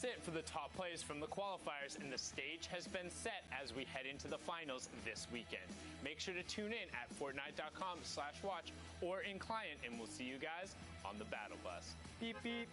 that's it for the top plays from the qualifiers, and the stage has been set as we head into the finals this weekend. Make sure to tune in at Fortnite.com/watch or in client, and we'll see you guys on the Battle Bus. Beep, beep.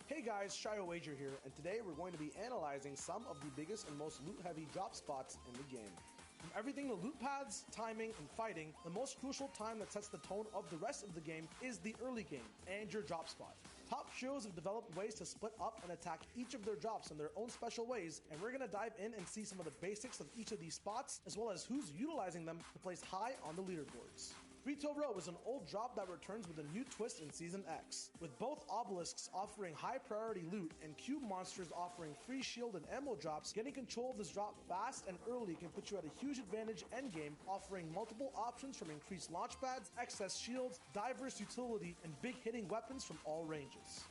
Hey guys, Shio Wager here, and today we're going to be analyzing some of the biggest and most loot-heavy drop spots in the game. From everything to loot paths, timing, and fighting, the most crucial time that sets the tone of the rest of the game is the early game and your drop spot. Top trios have developed ways to split up and attack each of their drops in their own special ways, and we're going to dive in and see some of the basics of each of these spots, as well as who's utilizing them to place high on the leaderboards. Retail Row is an old drop that returns with a new twist in Season X, with both obelisks offering high priority loot and cube monsters offering free shield and ammo drops. Getting control of this drop fast and early can put you at a huge advantage endgame, offering multiple options from increased launch pads, excess shields, diverse utility, and big hitting weapons from all ranges.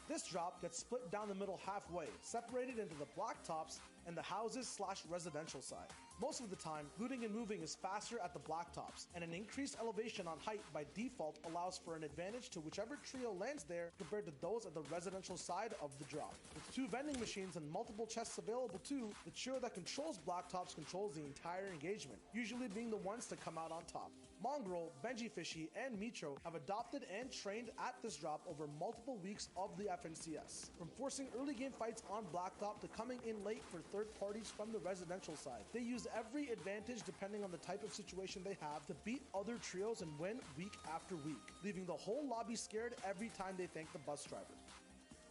This drop gets split down the middle halfway, separated into the block tops and the houses/residential side. Most of the time, looting and moving is faster at the block tops, and an increased elevation on height by default allows for an advantage to whichever trio lands there compared to those at the residential side of the drop. With 2 vending machines and multiple chests available too, the trio that controls block tops controls the entire engagement, usually being the ones to come out on top. Mongrel, Benji Fishy, and Mitro have adopted and trained at this drop over multiple weeks of the FNCS, from forcing early game fights on blacktop to coming in late for third parties from the residential side. They use every advantage depending on the type of situation they have to beat other trios and win week after week, leaving the whole lobby scared every time they thank the bus driver.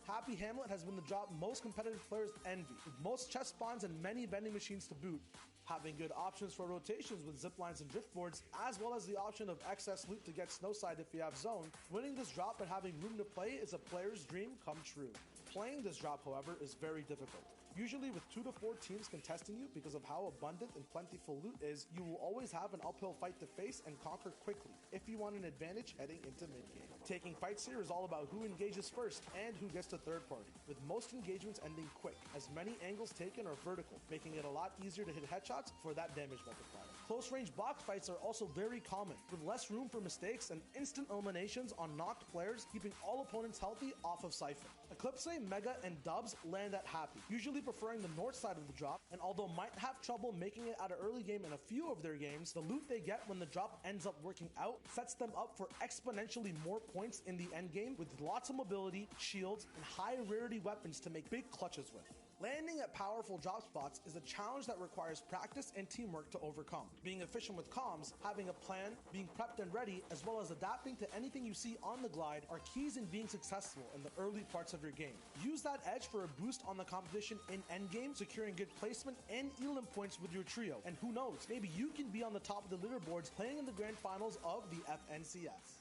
Happy Hamlet has been the drop most competitive players envy, with most chest spawns and many vending machines to boot, having good options for rotations with ziplines and driftboards, as well as the option of excess loot to get snowside if you have zone. Winning this drop and having room to play is a player's dream come true. Playing this drop, however, is very difficult. Usually with 2 to 4 teams contesting you because of how abundant and plentiful loot is, you will always have an uphill fight to face and conquer quickly if you want an advantage heading into mid-game. Taking fights here is all about who engages first and who gets to third party, with most engagements ending quick, as many angles taken are vertical, making it a lot easier to hit headshots for that damage multiplier. Close range box fights are also very common, with less room for mistakes and instant eliminations on knocked players, keeping all opponents healthy off of Siphon. Eclipse, Mega, and Dubs land at Happy, usually preferring the north side of the drop, and although might have trouble making it out of early game in a few of their games, the loot they get when the drop ends up working out sets them up for exponentially more points in the end game, with lots of mobility, shields, and high rarity weapons to make big clutches with. Landing at powerful drop spots is a challenge that requires practice and teamwork to overcome. Being efficient with comms, having a plan, being prepped and ready, as well as adapting to anything you see on the glide are keys in being successful in the early parts of your game. Use that edge for a boost on the competition in endgame, securing good placement and elim points with your trio. And who knows, maybe you can be on the top of the leaderboards playing in the grand finals of the FNCS.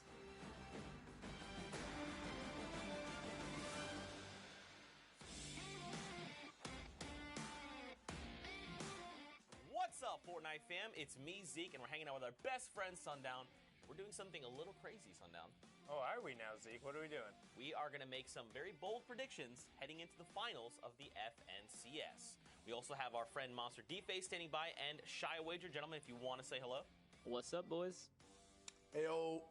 What's up, Fortnite fam? It's me, Zeke, and we're hanging out with our best friend, Sundown. We're doing something a little crazy, Sundown. Oh, are we now, Zeke? What are we doing? We are going to make some very bold predictions heading into the finals of the FNCS. We also have our friend Monster D-Face standing by, and Shy Wager. Gentlemen, if you want to say hello. What's up, boys? Heyo.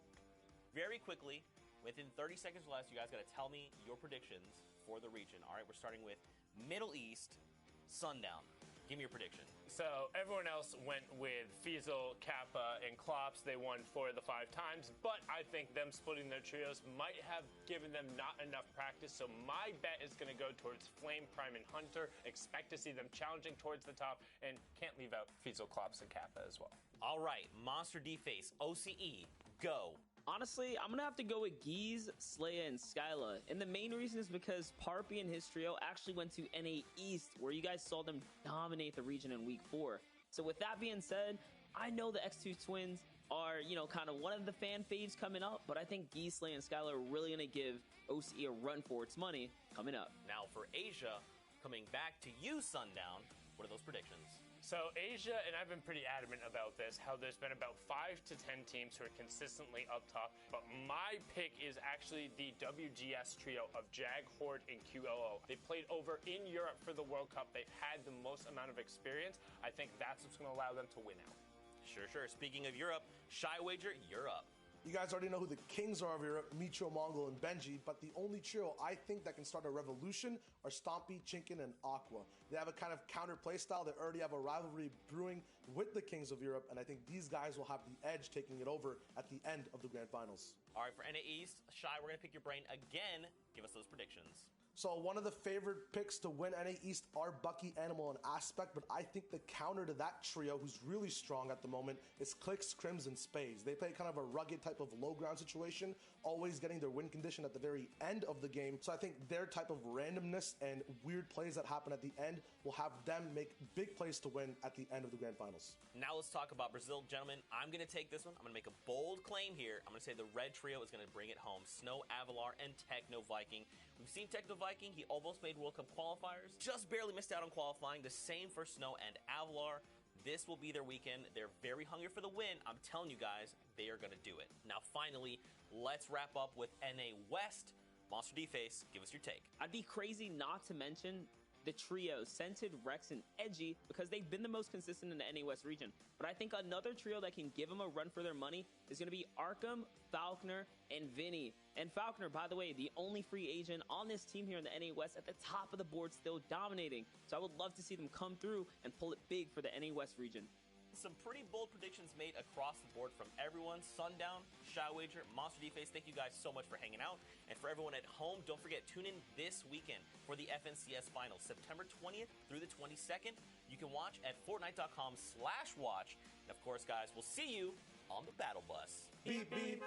Very quickly, within 30 seconds or less, you guys got to tell me your predictions for the region. All right, we're starting with Middle East, Sundown. Give me your prediction. So everyone else went with Fiesel, Kappa, and Klops. They won 4 of the 5 times, but I think them splitting their trios might have given them not enough practice. So my bet is going to go towards Flame, Prime, and Hunter. Expect to see them challenging towards the top, and can't leave out Fiesel, Klops, and Kappa as well. All right, Monster D-Face, OCE, go. Honestly, I'm going to have to go with Geese, Slaya, and Skyla. And the main reason is because Parpy and his trio actually went to NA East, where you guys saw them dominate the region in Week 4. So with that being said, I know the X2 twins are, kind of one of the fan faves coming up, but I think Geese, Slaya, and Skyla are really going to give OCE a run for its money coming up. Now for Asia, coming back to you, Sundown, What are those predictions? So Asia, and I've been pretty adamant about this, how there's been about 5 to 10 teams who are consistently up top, but my pick is actually the WGS trio of Jag, Horde, and QLO. They played over in Europe for the World Cup. They've had the most amount of experience. I think that's what's going to allow them to win out. Sure. Speaking of Europe, Shy Wager, you're up. You guys already know who the kings are of Europe, Micho, Mongol, and Benji, but the only trio I think that can start a revolution are Stompy, Chinkin, and Aqua. They have a kind of counter play style. They already have a rivalry brewing with the kings of Europe, and I think these guys will have the edge taking it over at the end of the Grand Finals. All right, for NA East, Shy, we're going to pick your brain again. Give us those predictions. So one of the favorite picks to win NA East are Bucky, Animal, and Aspect, but I think the counter to that trio, who's really strong at the moment, is Clicks, Crims, and Spades. They play kind of a rugged type of low ground situation, always getting their win condition at the very end of the game. So I think their type of randomness and weird plays that happen at the end will have them make big plays to win at the end of the Grand Finals. Now let's talk about Brazil. Gentlemen, I'm going to take this one. I'm going to make a bold claim here. I'm going to say the red trio is going to bring it home. Snow, Avalar, and Techno Viking. We've seen Techno Viking. He almost made World Cup qualifiers. Just barely missed out on qualifying. The same for Snow and Avalar. This will be their weekend. They're very hungry for the win. I'm telling you guys, they are going to do it. Now, finally, let's wrap up with NA West. Monster D-Face, give us your take. I'd be crazy not to mention the trio, Scented, Rex, and Edgy, because they've been the most consistent in the NA West region. But I think another trio that can give them a run for their money is going to be Arkham, Falconer, and Vinny. And Falconer, by the way, the only free agent on this team here in the NA West, at the top of the board, still dominating. So I would love to see them come through and pull it big for the NA West region. Some pretty bold predictions made across the board from everyone. Sundown, Shy Wager, Monster D-Face, thank you guys so much for hanging out. And for everyone at home, don't forget, tune in this weekend for the FNCS Finals, September 20th through the 22nd. You can watch at Fortnite.com/watch. And of course, guys, we'll see you on the Battle Bus. Beep, beep.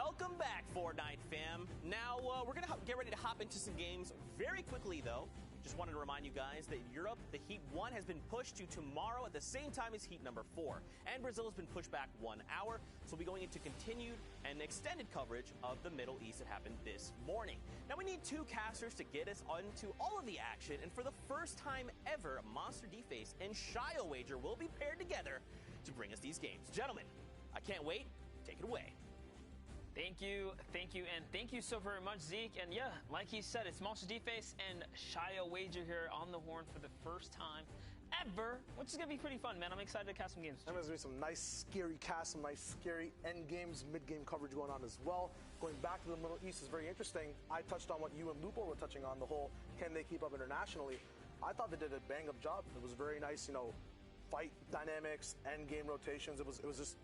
Welcome back, Fortnite fam. Now, we're going to get ready to hop into some games very quickly, though. Just wanted to remind you guys that Europe, the Heat 1 has been pushed to tomorrow at the same time as Heat number 4. And Brazil has been pushed back 1 hour, so we'll be going into continued and extended coverage of the Middle East that happened this morning. Now, we need 2 casters to get us onto all of the action, and for the first time ever, Monster D-Face and Shio Wager will be paired together to bring us these games. Gentlemen, I can't wait. Take it away. Thank you, and thank you so very much, Zeke. And yeah, like he said, it's Monster D-Face and Shio Wager here on the horn for the first time ever, which is going to be pretty fun, man. I'm excited to cast some games. And there's going to be some nice, scary casts, some nice, scary end games, mid-game coverage going on as well. Going back to the Middle East is very interesting. I touched on what you and Lupo were touching on, the whole can they keep up internationally. I thought they did a bang-up job. It was very nice, fight dynamics, end game rotations. It was just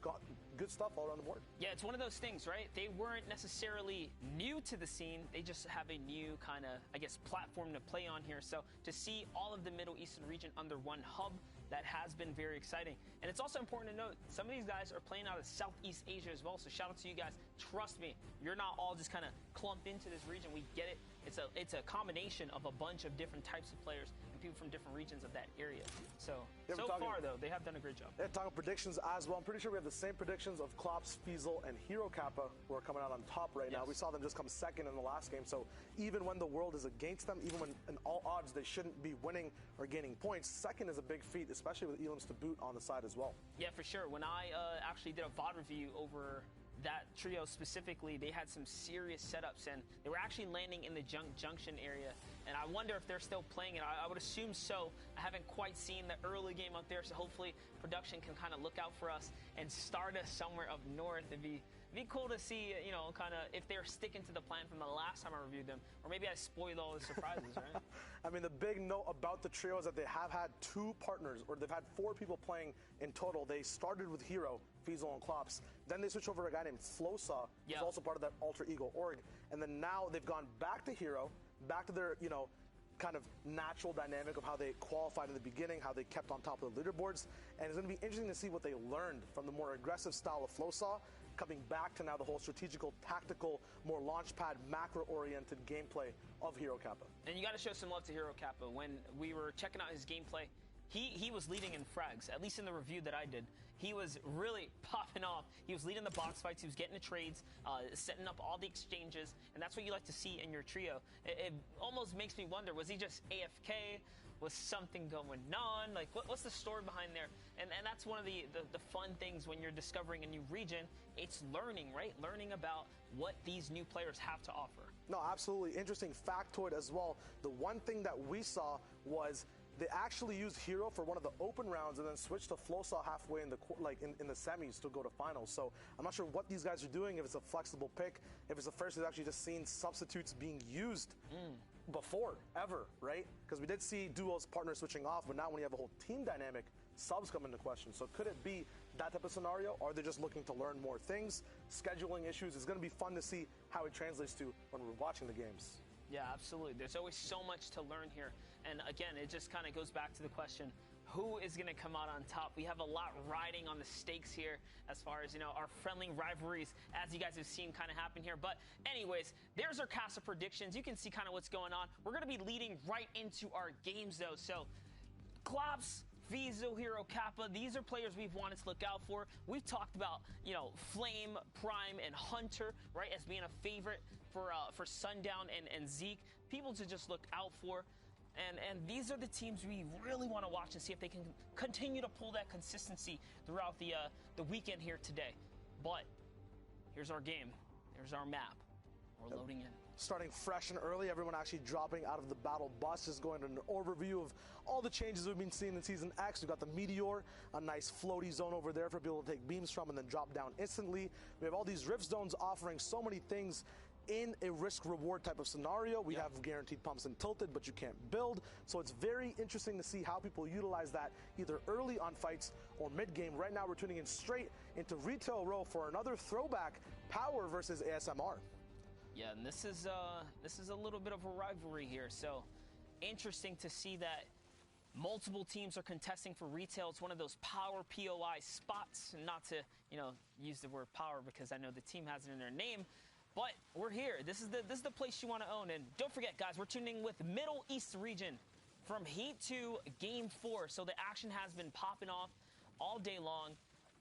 got good stuff all around the board. Yeah, it's one of those things, right? They weren't necessarily new to the scene. They just have a new kind of, platform to play on here. So to see all of the Middle Eastern region under one hub, that has been very exciting. And it's also important to note, some of these guys are playing out of Southeast Asia as well. So shout out to you guys. Trust me, you're not all just kind of clumped into this region. We get it. It's a combination of a bunch of different types of players and people from different regions of that area. So, yeah, so far, though, they have done a great job. Yeah, talking predictions as well. I'm pretty sure we have the same predictions of Klops, Fiesel, and Hero Kappa who are coming out on top right now. We saw them just come second in the last game. So even when the world is against them, even when in all odds they shouldn't be winning or gaining points, second is a big feat, especially with Elims to boot on the side as well. Yeah, for sure. When I actually did a VOD review over that trio specifically, they had some serious setups, and they were actually landing in the junction area. And I wonder if they're still playing it. I would assume so. I haven't quite seen the early game up there, so hopefully production can kind of look out for us and start us somewhere up north. It'd be cool to see, kind of if they're sticking to the plan from the last time I reviewed them, or maybe I spoiled all the surprises, right? I mean, the big note about the trio is that they have had 2 partners, or they've had 4 people playing in total. They started with Hero, Fiesel, and Klops. Then they switched over to a guy named Flosaw, who's also part of that Alter Ego org. And then now they've gone back to Hero, back to their, kind of natural dynamic of how they qualified in the beginning, how they kept on top of the leaderboards. And it's going to be interesting to see what they learned from the more aggressive style of Flosaw, coming back to now the whole strategical, tactical, more launchpad, macro-oriented gameplay of Hero Kappa. And you got to show some love to Hero Kappa. When we were checking out his gameplay, he was leading in frags, at least in the review that I did. He was really popping off. He was leading the box fights. He was getting the trades, setting up all the exchanges, and that's what you like to see in your trio. It almost makes me wonder, was he just AFK? Was something going on? Like, what's the story behind there? And that's one of the fun things when you're discovering a new region. It's learning, right? Learning about what these new players have to offer. No, absolutely. Interesting factoid as well. The one thing that we saw was they actually used Hero for one of the open rounds and then switched to Flosaw halfway in the semis to go to finals. So I'm not sure what these guys are doing, if it's a flexible pick, if it's the first we've actually just seen substitutes being used before, ever, right? Because we did see duos, partners switching off, but now when you have a whole team dynamic, subs come into question. So could it be that type of scenario? Or are they just looking to learn more things? Scheduling issues. It's going to be fun to see how it translates to when we're watching the games. Yeah, absolutely. There's always so much to learn here. And again, it just kind of goes back to the question, who is going to come out on top? We have a lot riding on the stakes here as far as, our friendly rivalries, as you guys have seen kind of happen here. But anyways, there's our cast of predictions. You can see kind of what's going on. We're going to be leading right into our games, though. So, Klops, Fiesel, Hero Kappa, these are players we've wanted to look out for. We've talked about, Flame, Prime, and Hunter, right, as being a favorite for Sundown and Zeke. People to just look out for. And these are the teams we really want to watch and see if they can continue to pull that consistency throughout the weekend here today. But here's our game. There's our map. We're loading in. Starting fresh and early, everyone actually dropping out of the battle bus, just going to an overview of all the changes we've been seeing in Season X. We've got the Meteor, a nice floaty zone over there for people to take beams from and then drop down instantly. We have all these rift zones offering so many things in a risk-reward type of scenario. We have guaranteed pumps and tilted, but you can't build. So it's very interesting to see how people utilize that either early on fights or mid-game. Right now, we're tuning in straight into Retail Row for another throwback, Power versus ASMR. Yeah, and this is a little bit of a rivalry here. So interesting to see that Multiple teams are contesting for retail. It's one of those power POI spots. And not to, use the word power because I know the team has it in their name. But we're here. This is the place you want to own. And don't forget, guys, we're tuning in with Middle East region from Heat 2 Game 4. So the action has been popping off all day long.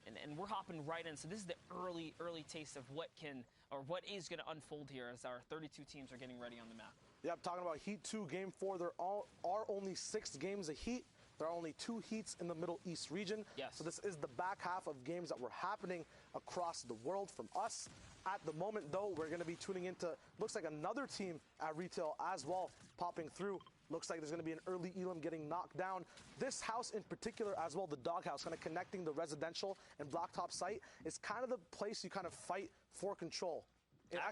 And we're hopping right in. So this is the early taste of what is going to unfold here as our 32 teams are getting ready on the map. Yep, talking about Heat 2 Game 4, there are only 6 games of Heat. There are only 2 heats in the Middle East region. Yes. So this is the back half of games that were happening across the world from us. At the moment, though, we're going to be tuning into, looks like another team at retail as well, popping through. Looks like there's going to be an early Elam getting knocked down. This house in particular as well, the doghouse, kind of connecting the residential and blacktop site, is kind of the place you kind of fight for control.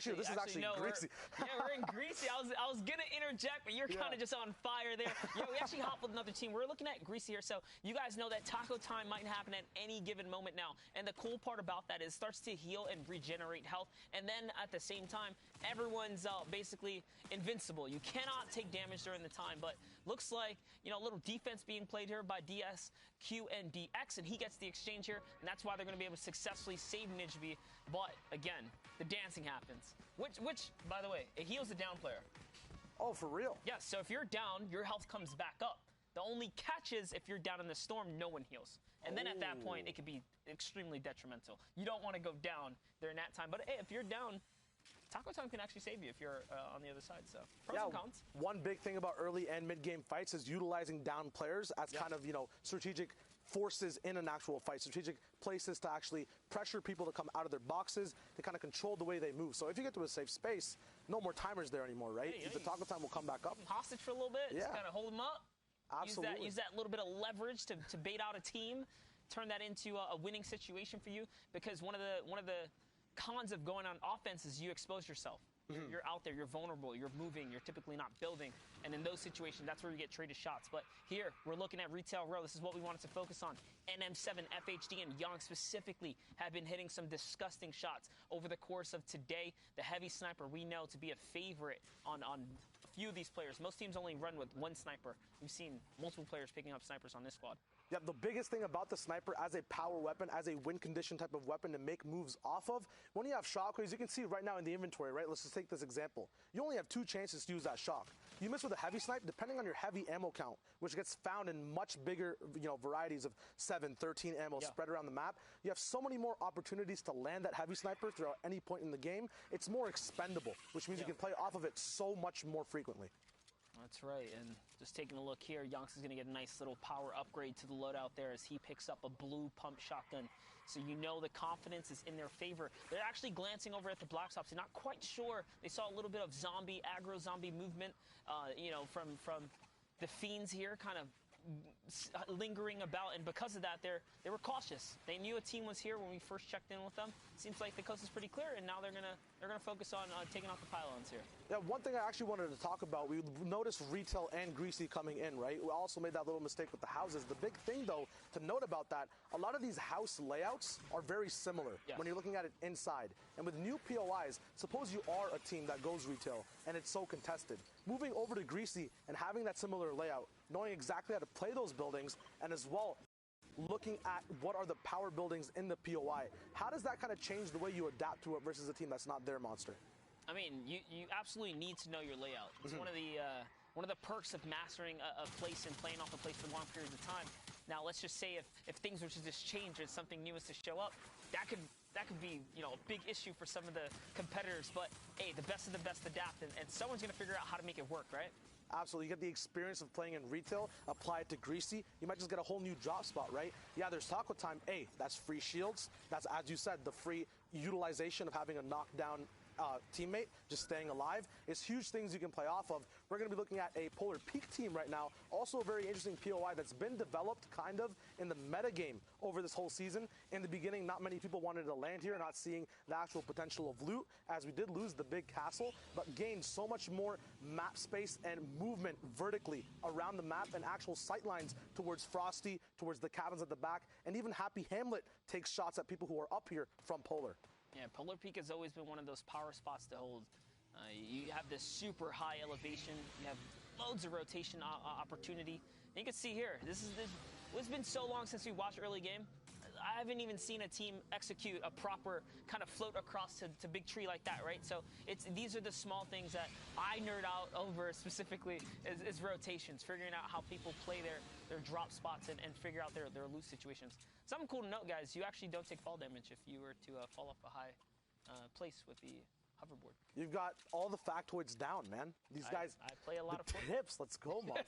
This is actually Greasy. We're in Greasy. I was going to interject, but you're kind of just on fire there. We actually hopped with another team. We're looking at Greasy here, so you guys know that taco time might happen at any given moment now. And the cool part about that is it starts to heal and regenerate health. And then at the same time, everyone's basically invincible. You cannot take damage during the time, but looks like, a little defense being played here by DSQ and DX, and he gets the exchange here, and that's why they're going to be able to successfully save Nijby. But again, the dancing happens, which by the way, it heals the down player. Oh, for real? Yes, so if you're down, your health comes back up. The only catch is if you're down in the storm, no one heals. And then at that point, it could be extremely detrimental. You don't want to go down during that time. But hey, if you're down, Taco Time can actually save you if you're on the other side. So pros and cons. One big thing about early and mid-game fights is utilizing down players as kind of, strategic forces in an actual fight, strategic places to actually pressure people to come out of their boxes, to kind of control the way they move. So if you get to a safe space, no more timers there anymore, right? The Taco Time will come back up. Hostage for a little bit, just kind of hold them up. Absolutely. Use that little bit of leverage to bait out a team, turn that into a winning situation for you, because one of the cons of going on offense is you expose yourself. You're out there, you're vulnerable, you're moving, you're typically not building. And in those situations, that's where you get traded shots. But here, we're looking at Retail Row. This is what we wanted to focus on. NM7, FHD, and Young specifically have been hitting some disgusting shots over the course of today. The heavy sniper we know to be a favorite on a few of these players. Most teams only run with one sniper. We've seen multiple players picking up snipers on this squad. Yeah, the biggest thing about the sniper as a power weapon, as a win condition type of weapon to make moves off of, when you have shockwaves, you can see right now in the inventory, right? Let's just take this example. You only have 2 chances to use that shock. You miss with a heavy snipe, depending on your heavy ammo count, which gets found in much bigger, varieties of 7, 13 ammo spread around the map. You have so many more opportunities to land that heavy sniper throughout any point in the game. It's more expendable, which means you can play off of it so much more frequently. That's right, and just taking a look here, Yonks is going to get a nice little power upgrade to the loadout there as he picks up a blue pump shotgun. So the confidence is in their favor. They're actually glancing over at the Black Ops. They're not quite sure. They saw a little bit of aggro zombie movement, from the Fiends here, kind of lingering about, and because of that, they were cautious. They knew a team was here when we first checked in with them. Seems like the coast is pretty clear, and now they're gonna focus on taking out the pylons here. Yeah, one thing I actually wanted to talk about, we noticed Retail and Greasy coming in, right? We also made that little mistake with the houses. The big thing, though, to note about that, a lot of these house layouts are very similar when you're looking at it inside. And with new POIs, suppose you are a team that goes retail and it's so contested. Moving over to Greasy and having that similar layout, knowing exactly how to play those buildings, and as well looking at what are the power buildings in the POI. How does that kind of change the way you adapt to it versus a team that's not their monster? I mean, you absolutely need to know your layout. It's one of the perks of mastering a place and playing off a place for long periods of time. Now, let's just say if things were to just change and something new is to show up, that could be a big issue for some of the competitors. But hey, the best of the best adapt, and someone's going to figure out how to make it work, right? Absolutely. You get the experience of playing in retail, apply it to Greasy. You might just get a whole new drop spot, right? Yeah, there's Taco Time. Hey, that's free shields. That's, as you said, the free utilization of having a knockdown teammate just staying alive. It's huge things you can play off of. We're going to be looking at a Polar Peak team right now. Also a very interesting POI that's been developed kind of in the metagame over this whole season. In the beginning, not many people wanted to land here, not seeing the actual potential of loot, as we did lose the big castle, but gained so much more map space and movement vertically around the map and actual sight lines towards Frosty, towards the cabins at the back, and even Happy Hamlet takes shots at people who are up here from Polar. Yeah, Polar Peak has always been one of those power spots to hold. You have this super high elevation. You have loads of rotation opportunity. you can see here, it's been so long since we watched early game. I haven't even seen a team execute a proper kind of float across to Big Tree like that, right? So these are the small things that I nerd out over specifically is rotations, figuring out how people play their drop spots and figure out their loose situations. Something cool to note, guys, you actually don't take fall damage if you were to fall off a high place with the hoverboard. You've got all the factoids down, man. These guys. I play a lot of tips. Let's go, Monty.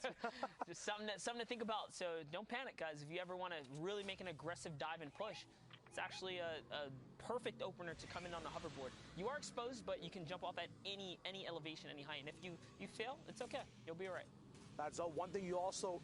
Just something to think about. So don't panic, guys. If you ever want to really make an aggressive dive and push, it's actually a perfect opener to come in on the hoverboard. You are exposed, but you can jump off at any elevation, any height. And if you fail, it's okay. You'll be all right. That's one thing you also.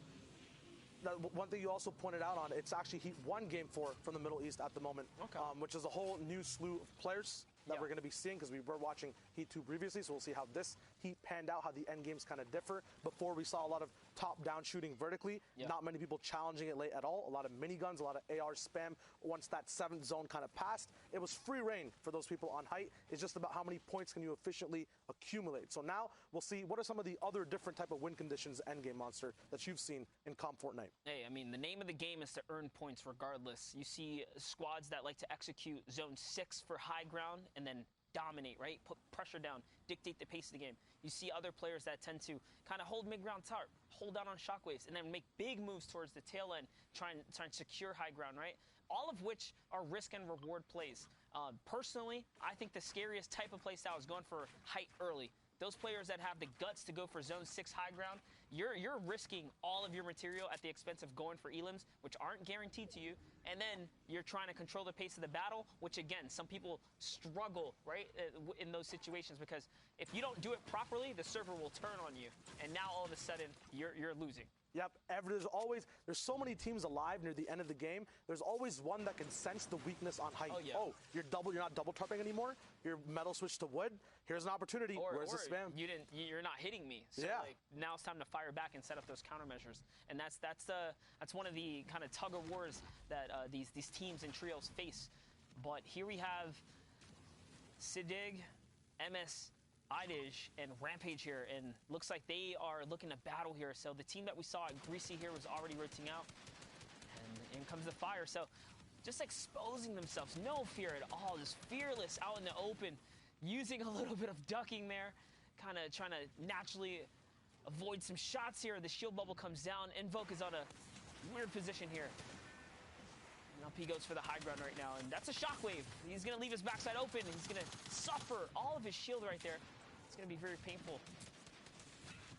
One thing you also pointed out on, it's actually Heat 1 Game 4 from the Middle East at the moment, okay. Which is a whole new slew of players that we're going to be seeing because we were watching Heat 2 previously, so we'll see how this Heat panned out, how the end games kind of differ. Before we saw a lot of top-down shooting vertically, not many people challenging it late at all, a lot of miniguns, a lot of AR spam. Once that 7th zone kind of passed, it was free reign for those people on height. It's just about how many points can you efficiently accumulate. So now we'll see what are some of the other different type of win conditions endgame monster that you've seen in Comp Fortnite. Hey, I mean, the name of the game is to earn points regardless. You see squads that like to execute zone 6 for high ground and then dominate, right? Put pressure down, dictate the pace of the game. You see other players that tend to kind of hold mid-ground tarp, hold down on shockwaves, and then make big moves towards the tail end, try and secure high ground, right? All of which are risk and reward plays. Personally, I think the scariest type of play style is going for height early. Those players that have the guts to go for zone 6 high ground, you're risking all of your material at the expense of going for elims, which aren't guaranteed to you, and then you're trying to control the pace of the battle, which again, some people struggle, right, in those situations, because if you don't do it properly, the server will turn on you, and now all of a sudden, you're losing. Yep, there's so many teams alive near the end of the game. There's always one that can sense the weakness on height. Oh, you're not double tarping anymore. Your metal switched to wood. Here's an opportunity. Where's the spam? You're not hitting me. So like, now it's time to fire back and set up those countermeasures. And that's one of the kind of tug of wars that these teams and trios face. But here we have Sidig, MS Idij, and Rampage here, and looks like they are looking to battle here. So the team that we saw at Greasy here was already rotating out, and in comes the fire. So just exposing themselves, no fear at all, just fearless out in the open, using a little bit of ducking there, kind of trying to naturally avoid some shots here. The shield bubble comes down. Invoke is on a weird position here. And up he goes for the high ground right now, and that's a shockwave. He's going to leave his backside open. He's going to suffer all of his shield right there. It's going to be very painful.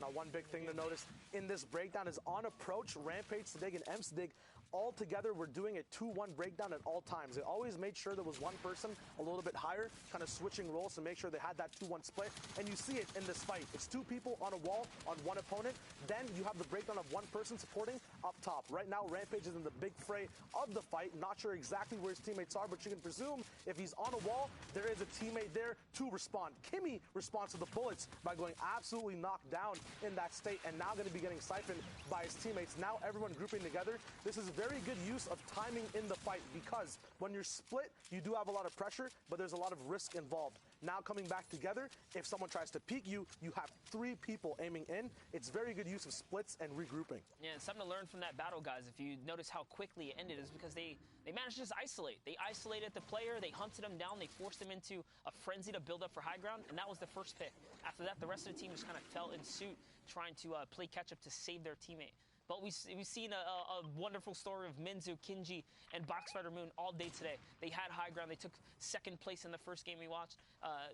Now, one big thing to notice in this breakdown is on approach, Rampage, Sidig, and M-Sidig all together were doing a 2-1 breakdown at all times. They always made sure there was one person a little bit higher, kind of switching roles to make sure they had that 2-1 split. And you see it in this fight. It's 2 people on a wall on one opponent. Then you have the breakdown of one person supporting up top. Right now, Rampage is in the big fray of the fight. Not sure exactly where his teammates are, but you can presume if he's on a wall, there is a teammate there to respond. Kimmy responds to the bullets by going absolutely knocked down in that state, and now going to be getting siphoned by his teammates. Now everyone grouping together. This is very good use of timing in the fight, because when you're split, you do have a lot of pressure, but there's a lot of risk involved. Now coming back together, if someone tries to peek you, you have 3 people aiming in. It's very good use of splits and regrouping. Yeah, and something to learn from that battle, guys. If you notice how quickly it ended, is because they managed to just isolate. They isolated the player, they hunted him down, they forced him into a frenzy to build up for high ground, and that was the first pick. After that, the rest of the team just kind of fell in suit, trying to play catch-up to save their teammate. But we've seen a wonderful story of Minzu, Kinji, and Boxfighter Moon all day today. They had high ground. They took 2nd place in the first game we watched,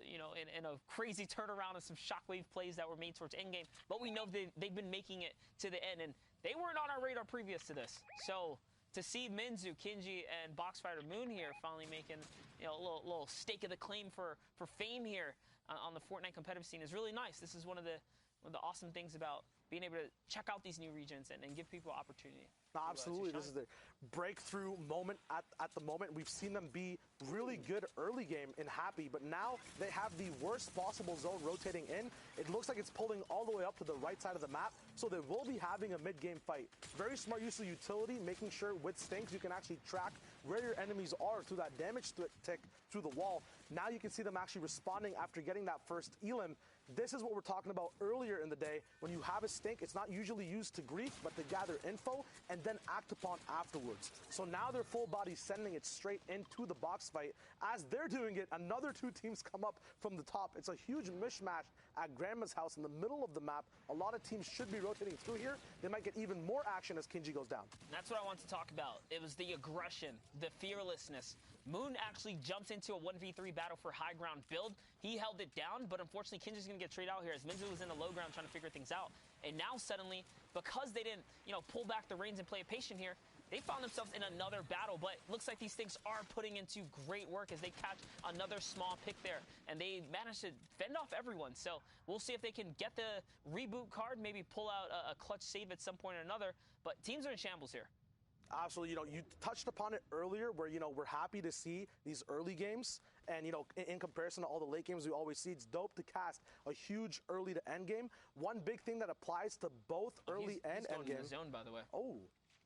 in a crazy turnaround and some shockwave plays that were made towards endgame. But we know they've been making it to the end, and they weren't on our radar previous to this. So to see Minzu, Kinji, and Boxfighter Moon here finally making a little stake of the claim for fame here on the Fortnite competitive scene is really nice. This is one of the awesome things about being able to check out these new regions and give people opportunity. Absolutely. This is the breakthrough moment at the moment. We've seen them be really good early game in Happy, but now they have the worst possible zone rotating in. It looks like it's pulling all the way up to the right side of the map, so they will be having a mid-game fight. Very smart use of utility, making sure with stinks you can actually track where your enemies are through that damage tick through the wall. Now you can see them actually responding after getting that first elim. This is what we're talking about earlier in the day. When you have a stink, it's not usually used to grief, but to gather info and then act upon afterwards. So now they're full body sending it straight into the box fight. As they're doing it, another two teams come up from the top. It's a huge mishmash at Grandma's house in the middle of the map. A lot of teams should be rotating through here. They might get even more action as Kinji goes down. That's what I want to talk about. It was the aggression, the fearlessness. Moon actually jumps into a 1v3 battle for high ground build. He held it down, but unfortunately Kinji's going to get traded out here as Minzu was in the low ground trying to figure things out. And now suddenly, because they didn't, pull back the reins and play it patient here, they found themselves in another battle, but looks like these things are putting into great work as they catch another small pick there. And they managed to fend off everyone. So we'll see if they can get the reboot card, maybe pull out a clutch save at some point or another. But teams are in shambles here. Absolutely. You touched upon it earlier where, we're happy to see these early games. And, in comparison to all the late games we always see, it's dope to cast a huge early to end game. One big thing that applies to both early and end game. He's going in the zone, by the way.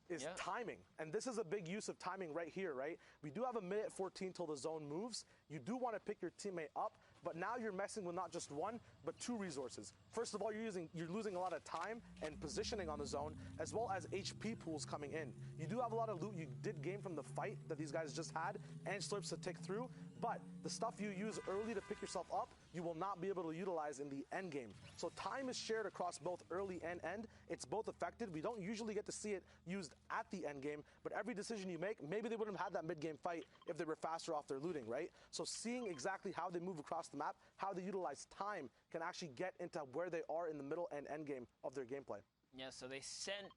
Is timing. And this is a big use of timing right here, right? We do have a minute 14 till the zone moves. You do want to pick your teammate up, but now you're messing with not just one, but two resources. First of all, you're losing a lot of time and positioning on the zone, as well as HP pools coming in. You do have a lot of loot you did gain from the fight that these guys just had, and slurps to tick through, but the stuff you use early to pick yourself up, you will not be able to utilize in the end game. So time is shared across both early and end. It's both affected. We don't usually get to see it used at the end game, but every decision you make, maybe they wouldn't have had that mid-game fight if they were faster off their looting, right? So seeing exactly how they move across the map, how they utilize time, can actually get into where they are in the middle and end game of their gameplay. Yeah, so they sent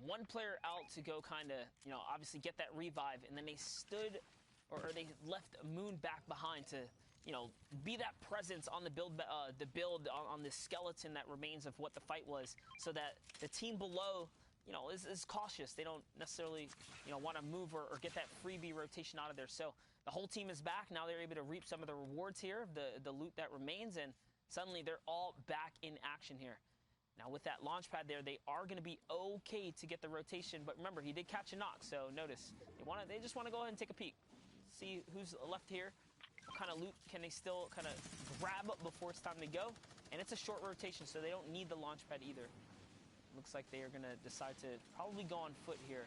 one player out to go kind of, obviously get that revive, and then they stood, or they left Moon back behind to, be that presence on the build on this skeleton that remains of what the fight was, so that the team below, is cautious. They don't necessarily, want to move or get that freebie rotation out of there. So the whole team is back. Now they're able to reap some of the rewards here, the loot that remains, and suddenly they're all back in action here. Now with that launch pad there, they are going to be okay to get the rotation, but remember, he did catch a knock, so notice, they just want to go ahead and take a peek. See who's left here. What kind of loot can they still kind of grab up before it's time to go? And it's a short rotation, so they don't need the launch pad either. Looks like they are going to decide to probably go on foot here.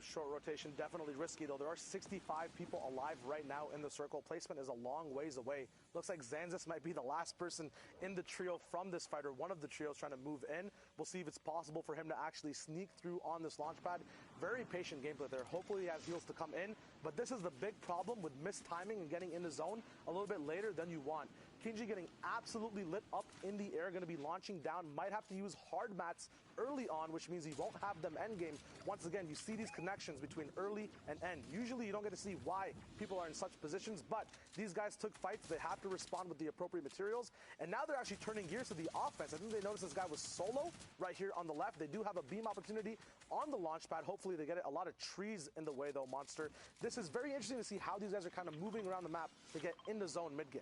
Short rotation, definitely risky, though. There are 65 people alive right now in the circle. Placement is a long ways away. Looks like Zanzis might be the last person in the trio from this fight, or one of the trios trying to move in. We'll see if it's possible for him to actually sneak through on this launch pad. Very patient gameplay there. Hopefully he has heals to come in, but this is the big problem with missed timing and getting in the zone a little bit later than you want. Kinji getting absolutely lit up in the air, going to be launching down, might have to use hard mats early on, which means he won't have them end game. Once again, you see these connections between early and end. Usually you don't get to see why people are in such positions, but these guys took fights. They have to respond with the appropriate materials, and now they're actually turning gears to the offense. I think they noticed this guy was solo right here on the left. They do have a beam opportunity on the launch pad. Hopefully they get it. A lot of trees in the way, though, Monster. This is very interesting to see how these guys are kind of moving around the map to get in the zone mid-game.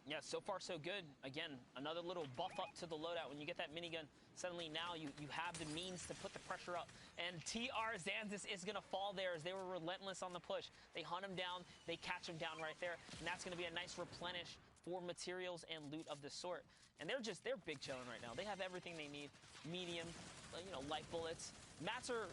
Yeah, so far so good. Again, another little buff up to the loadout. When you get that minigun, suddenly now you have the means to put the pressure up. And TR Zanzis is going to fall there as they were relentless on the push. They hunt him down, they catch him down right there, and that's going to be a nice replenish for materials and loot of the sort. And they're big chilling right now. They have everything they need. Medium, light bullets. Mats are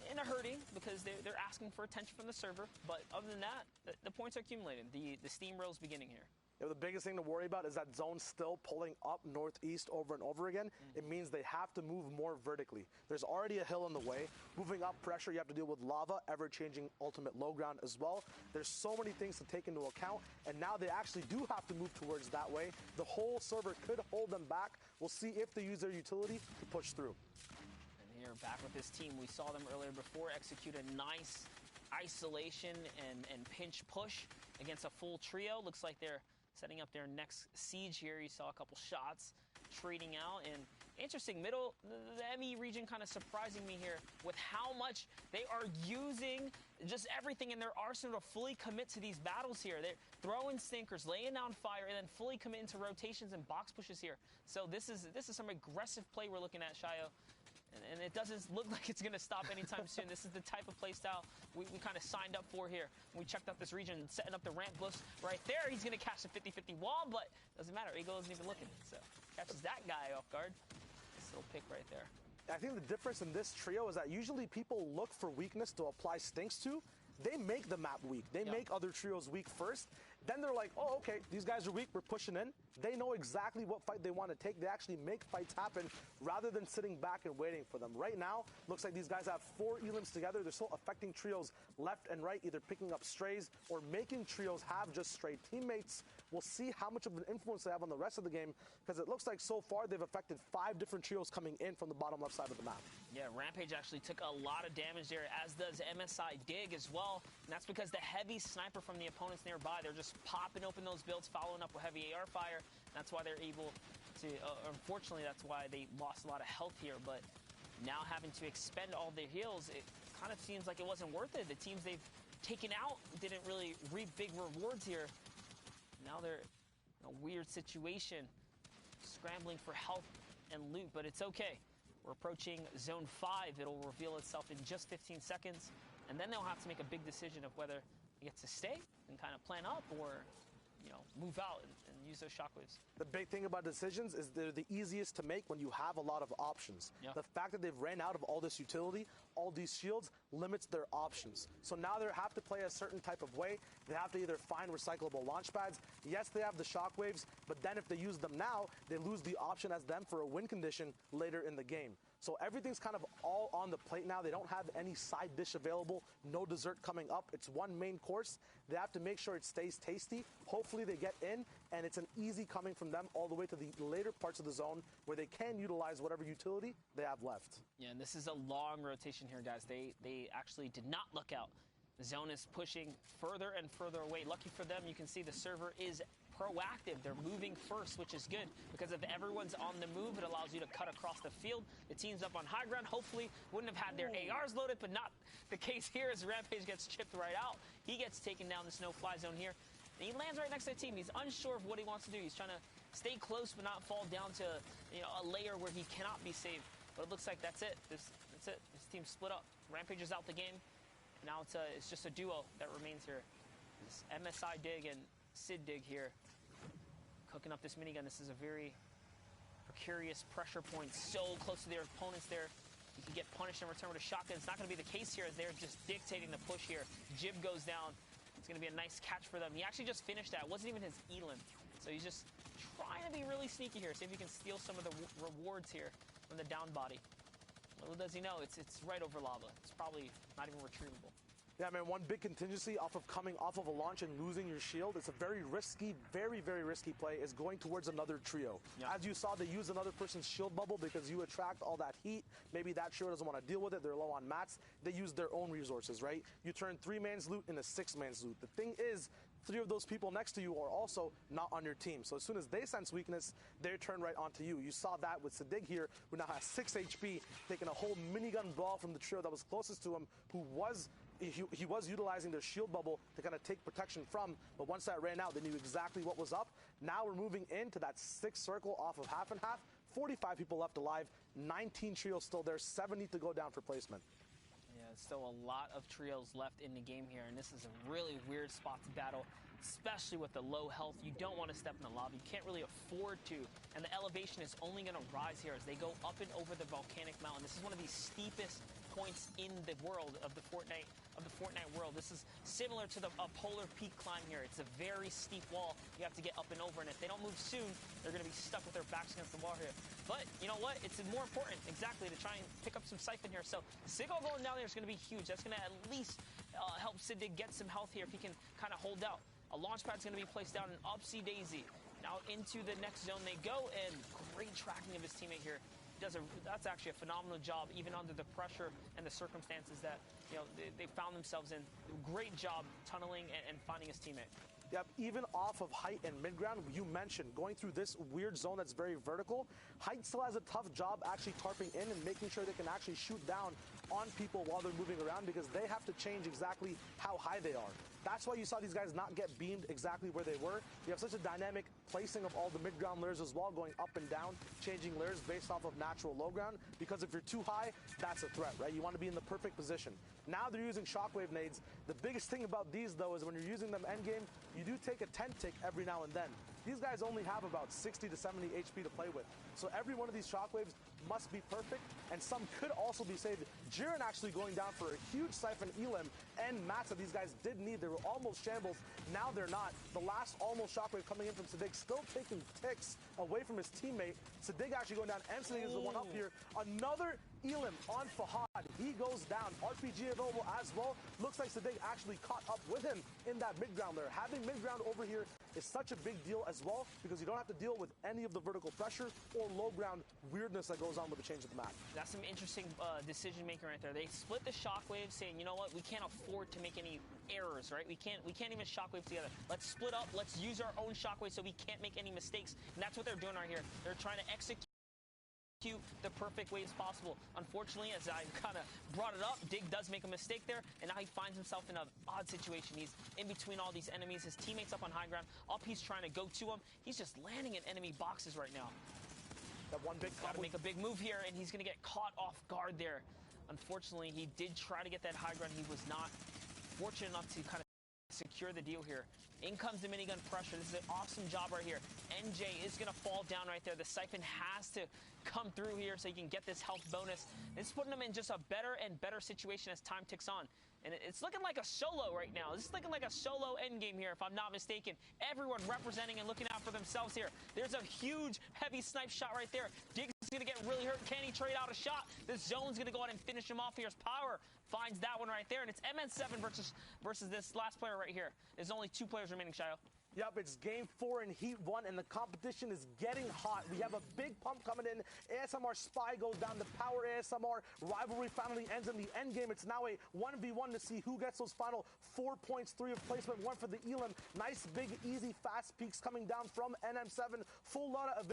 in a hurting because they're asking for attention from the server. But other than that, the points are accumulating. The steamroll's beginning here. Yeah, the biggest thing to worry about is that zone still pulling up northeast over and over again. It means they have to move more vertically. There's already a hill in the way. Moving up pressure, you have to deal with lava, ever-changing ultimate low ground as well. There's so many things to take into account, and now they actually do have to move towards that way. The whole server could hold them back. We'll see if they use their utility to push through. And here, back with this team, we saw them earlier before execute a nice isolation and pinch push against a full trio. Looks like they're setting up their next siege here. You saw a couple shots trading out, and interesting middle, the ME region kind of surprising me here with how much they are using just everything in their arsenal to fully commit to these battles here. They're throwing stinkers, laying down fire, and then fully commit into rotations and box pushes here. So this is some aggressive play we're looking at, Shayo. And it doesn't look like it's going to stop anytime soon. This is the type of playstyle we kind of signed up for here. We checked out this region, setting up the ramp boost right there. He's going to catch the 50-50 wall, but doesn't matter. Eagle isn't even looking. So catches that guy off guard. This little pick right there. I think the difference in this trio is that usually people look for weakness to apply stinks to. They make the map weak. They make other trios weak first. Then they're like, oh, okay, these guys are weak. We're pushing in. They know exactly what fight they want to take. They actually make fights happen rather than sitting back and waiting for them. Right now, looks like these guys have 4 elims together. They're still affecting trios left and right, either picking up strays or making trios have just stray teammates. We'll see how much of an influence they have on the rest of the game, because it looks like so far they've affected 5 different trios coming in from the bottom left side of the map. Yeah, Rampage actually took a lot of damage there, as does MSI Dig as well. And that's because the heavy sniper from the opponents nearby, they're just popping open those builds, following up with heavy AR fire. That's why they're able to, unfortunately, that's why they lost a lot of health here. But now having to expend all their heals, it kind of seems like it wasn't worth it. The teams they've taken out didn't really reap big rewards here. Now they're in a weird situation, scrambling for health and loot, but it's okay. We're approaching Zone 5. It'll reveal itself in just 15 seconds, and then they'll have to make a big decision of whether they get to stay and kind of plan up or, you know, move out and use those shockwaves. The big thing about decisions is they're the easiest to make when you have a lot of options. Yeah. The fact that they've ran out of all this utility, all these shields, limits their options. So now they have to play a certain type of way. They have to either find recyclable launch pads. Yes, they have the shockwaves, but then if they use them now, they lose the option as them for a win condition later in the game. So everything's kind of all on the plate now. They don't have any side dish available, no dessert coming up. It's one main course. They have to make sure it stays tasty. Hopefully they get in, and it's an easy coming from them all the way to the later parts of the zone where they can utilize whatever utility they have left. Yeah, and this is a long rotation here, guys. They actually did not look out. The zone is pushing further and further away. Lucky for them, you can see the server is proactive. They're moving first, which is good, because if everyone's on the move, it allows you to cut across the field. The team's up on high ground. Hopefully wouldn't have had their ARs loaded, but not the case here, as Rampage gets chipped right out. He gets taken down this no-fly zone here. And he lands right next to the team. He's unsure of what he wants to do. He's trying to stay close but not fall down to, you know, a layer where he cannot be saved. But it looks like that's it. That's it. This team's split up. Rampage is out the game. Now it's just a duo that remains here. This MSI Dig and Sid Dig here, cooking up this minigun. This is a very precarious pressure point, so close to their opponents there. You can get punished in return with a shotgun. It's not going to be the case here, as they're just dictating the push here. Jib goes down. It's going to be a nice catch for them. He actually just finished that. It wasn't even his elim. So he's just trying to be really sneaky here, see if he can steal some of the rewards here from the down body. Little does he know, it's right over lava. It's probably not even retrievable. Yeah, man, one big contingency off of coming off of a launch and losing your shield. It's a very risky, very, very risky play, is going towards another trio. Yeah. As you saw, they use another person's shield bubble because you attract all that heat. Maybe that trio doesn't want to deal with it. They're low on mats. They use their own resources, right? You turn 3-man's loot into 6-man's loot. The thing is, 3 of those people next to you are also not on your team. So as soon as they sense weakness, they turn right onto you. You saw that with Sadiq here, who now has 6 HP, taking a whole minigun brawl from the trio that was closest to him, who was he was utilizing their shield bubble to kind of take protection from, but once that ran out, they knew exactly what was up. Now we're moving into that 6 circle off of half and half. 45 people left alive, 19 trios still there, 7 need to go down for placement. Yeah, still a lot of trios left in the game here, and this is a really weird spot to battle, especially with the low health. You don't want to step in the lobby. You can't really afford to, and the elevation is only going to rise here as they go up and over the volcanic mountain. This is one of the steepest points in the world of the Fortnite world. This is similar to the polar peak climb here. It's a very steep wall you have to get up and over, and if they don't move soon, they're going to be stuck with their backs against the wall here. But you know what? It's more important, exactly, to try and pick up some siphon here. So Sigil going down there is going to be huge. That's going to at least help Siddig get some health here if he can kind of hold out. A launch pad's going to be placed down in Upsy Daisy. Now into the next zone they go, and great tracking of his teammate here. That's actually a phenomenal job, even under the pressure and the circumstances that, you know, they found themselves in. Great job tunneling and finding his teammate. Yep, even off of height and mid-ground, you mentioned going through this weird zone that's very vertical. Height still has a tough job actually tarping in and making sure they can actually shoot down on people while they're moving around because they have to change exactly how high they are. That's why you saw these guys not get beamed exactly where they were. You have such a dynamic placing of all the mid-ground layers as well, going up and down, changing layers based off of natural low ground, because if you're too high, that's a threat, right? You want to be in the perfect position. Now they're using shockwave nades. The biggest thing about these, though, is when you're using them endgame, you do take a 10 tick every now and then. These guys only have about 60 to 70 HP to play with. So every one of these shockwaves must be perfect, and some could also be saved. Jiren actually going down for a huge Siphon Elim and mats that these guys did need. They were almost shambles. Now they're not. The last almost shockwave coming in from Sadiq, still taking ticks away from his teammate. Sadiq actually going down, and Sadiq is the one up here. Another Elim on Fahad. He goes down. RPG available as well. Looks like Sadiq actually caught up with him in that mid-ground there. Having mid-ground over here is such a big deal as well because you don't have to deal with any of the vertical pressure or low-ground weirdness that goes on with the change of the map. That's some interesting decision making right there. They split the shockwaves, saying, you know what, we can't afford to make any errors, right? We can't even shockwave together. Let's split up. Let's use our own shockwave so we can't make any mistakes. And that's what they're doing right here. They're trying to execute the perfect waves possible. Unfortunately, as I kind of brought it up, Dig does make a mistake there, and now he finds himself in an odd situation. He's in between all these enemies. His teammate's up on high ground. Up, he's trying to go to him. He's just landing in enemy boxes right now. That one big got to make a big move here, and he's going to get caught off guard there. Unfortunately, he did try to get that high ground. He was not fortunate enough to kind of secure the deal here. In comes the minigun pressure. This is an awesome job right here. NJ is going to fall down right there. The Siphon has to come through here so he can get this health bonus. It's putting him in just a better and better situation as time ticks on. And it's looking like a solo right now. This is looking like a solo endgame here, if I'm not mistaken. Everyone representing and looking out for themselves here. There's a huge, heavy snipe shot right there. Diggs is going to get really hurt. Can he trade out a shot? The zone's going to go out and finish him off here as Power finds that one right there. And it's MN7 versus this last player right here. There's only 2 players remaining, Shayo. Yep, it's game 4 in Heat 1, and the competition is getting hot. We have a big pump coming in. ASMR Spy goes down. The Power ASMR rivalry finally ends in the end game. It's now a 1v1 to see who gets those final 4 points, 3 of placement, 1 for the Elim. Nice, big, easy, fast peaks coming down from NM7. Full lot of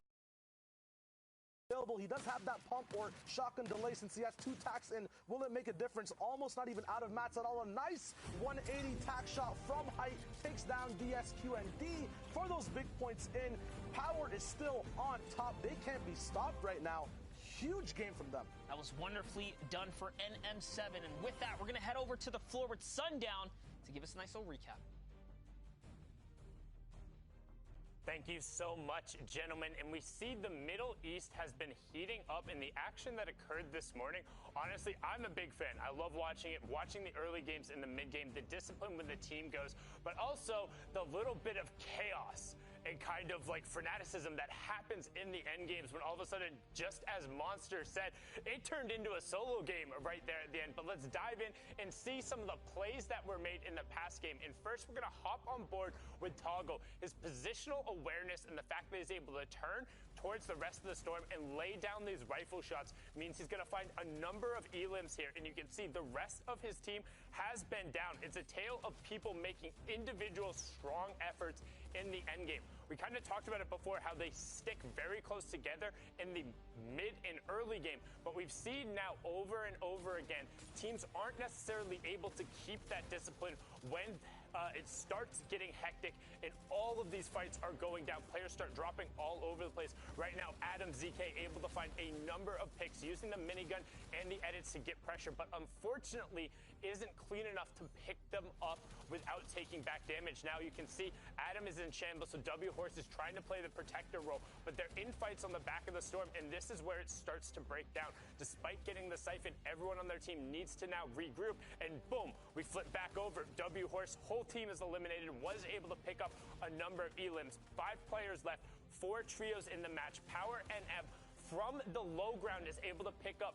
available. He does have that pump or shotgun delay since he has 2 tacks in. Will it make a difference? Almost not even out of mats at all. A nice 180 tack shot from height takes down DSQND for those big points in. Power is still on top. They can't be stopped right now. Huge game from them. That was wonderfully done for NM7. And with that, we're going to head over to the floor with Sundown to give us a nice little recap. Thank you so much, gentlemen. And we see the Middle East has been heating up in the action that occurred this morning. Honestly, I'm a big fan. I love watching it, watching the early games and the mid game, the discipline when the team goes, but also the little bit of chaos and kind of like fanaticism that happens in the end games when all of a sudden, just as Monster said, it turned into a solo game right there at the end. But let's dive in and see some of the plays that were made in the past game. And first, we're going to hop on board with Toggle. His positional awareness and the fact that he's able to turn towards the rest of the storm and lay down these rifle shots means he's going to find a number of elims here. And you can see the rest of his team has been down. It's a tale of people making individual strong efforts in the end game. We kind of talked about it before, how they stick very close together in the mid and early game. But we've seen now over and over again, teams aren't necessarily able to keep that discipline when it starts getting hectic and all of these fights are going down. Players start dropping all over the place. Right now, Adam ZK able to find a number of picks using the minigun and the edits to get pressure, but unfortunately isn't clean enough to pick them up without taking back damage. Now you can see Adam is in shambles, so W Horse is trying to play the protector role, but they're in fights on the back of the storm, and this is where it starts to break down. Despite getting the Siphon, everyone on their team needs to now regroup, and boom, we flip back over. W Horse, whole team is eliminated, was able to pick up a number of elims. 5 players left, 4 trios in the match. Power and M from the low ground is able to pick up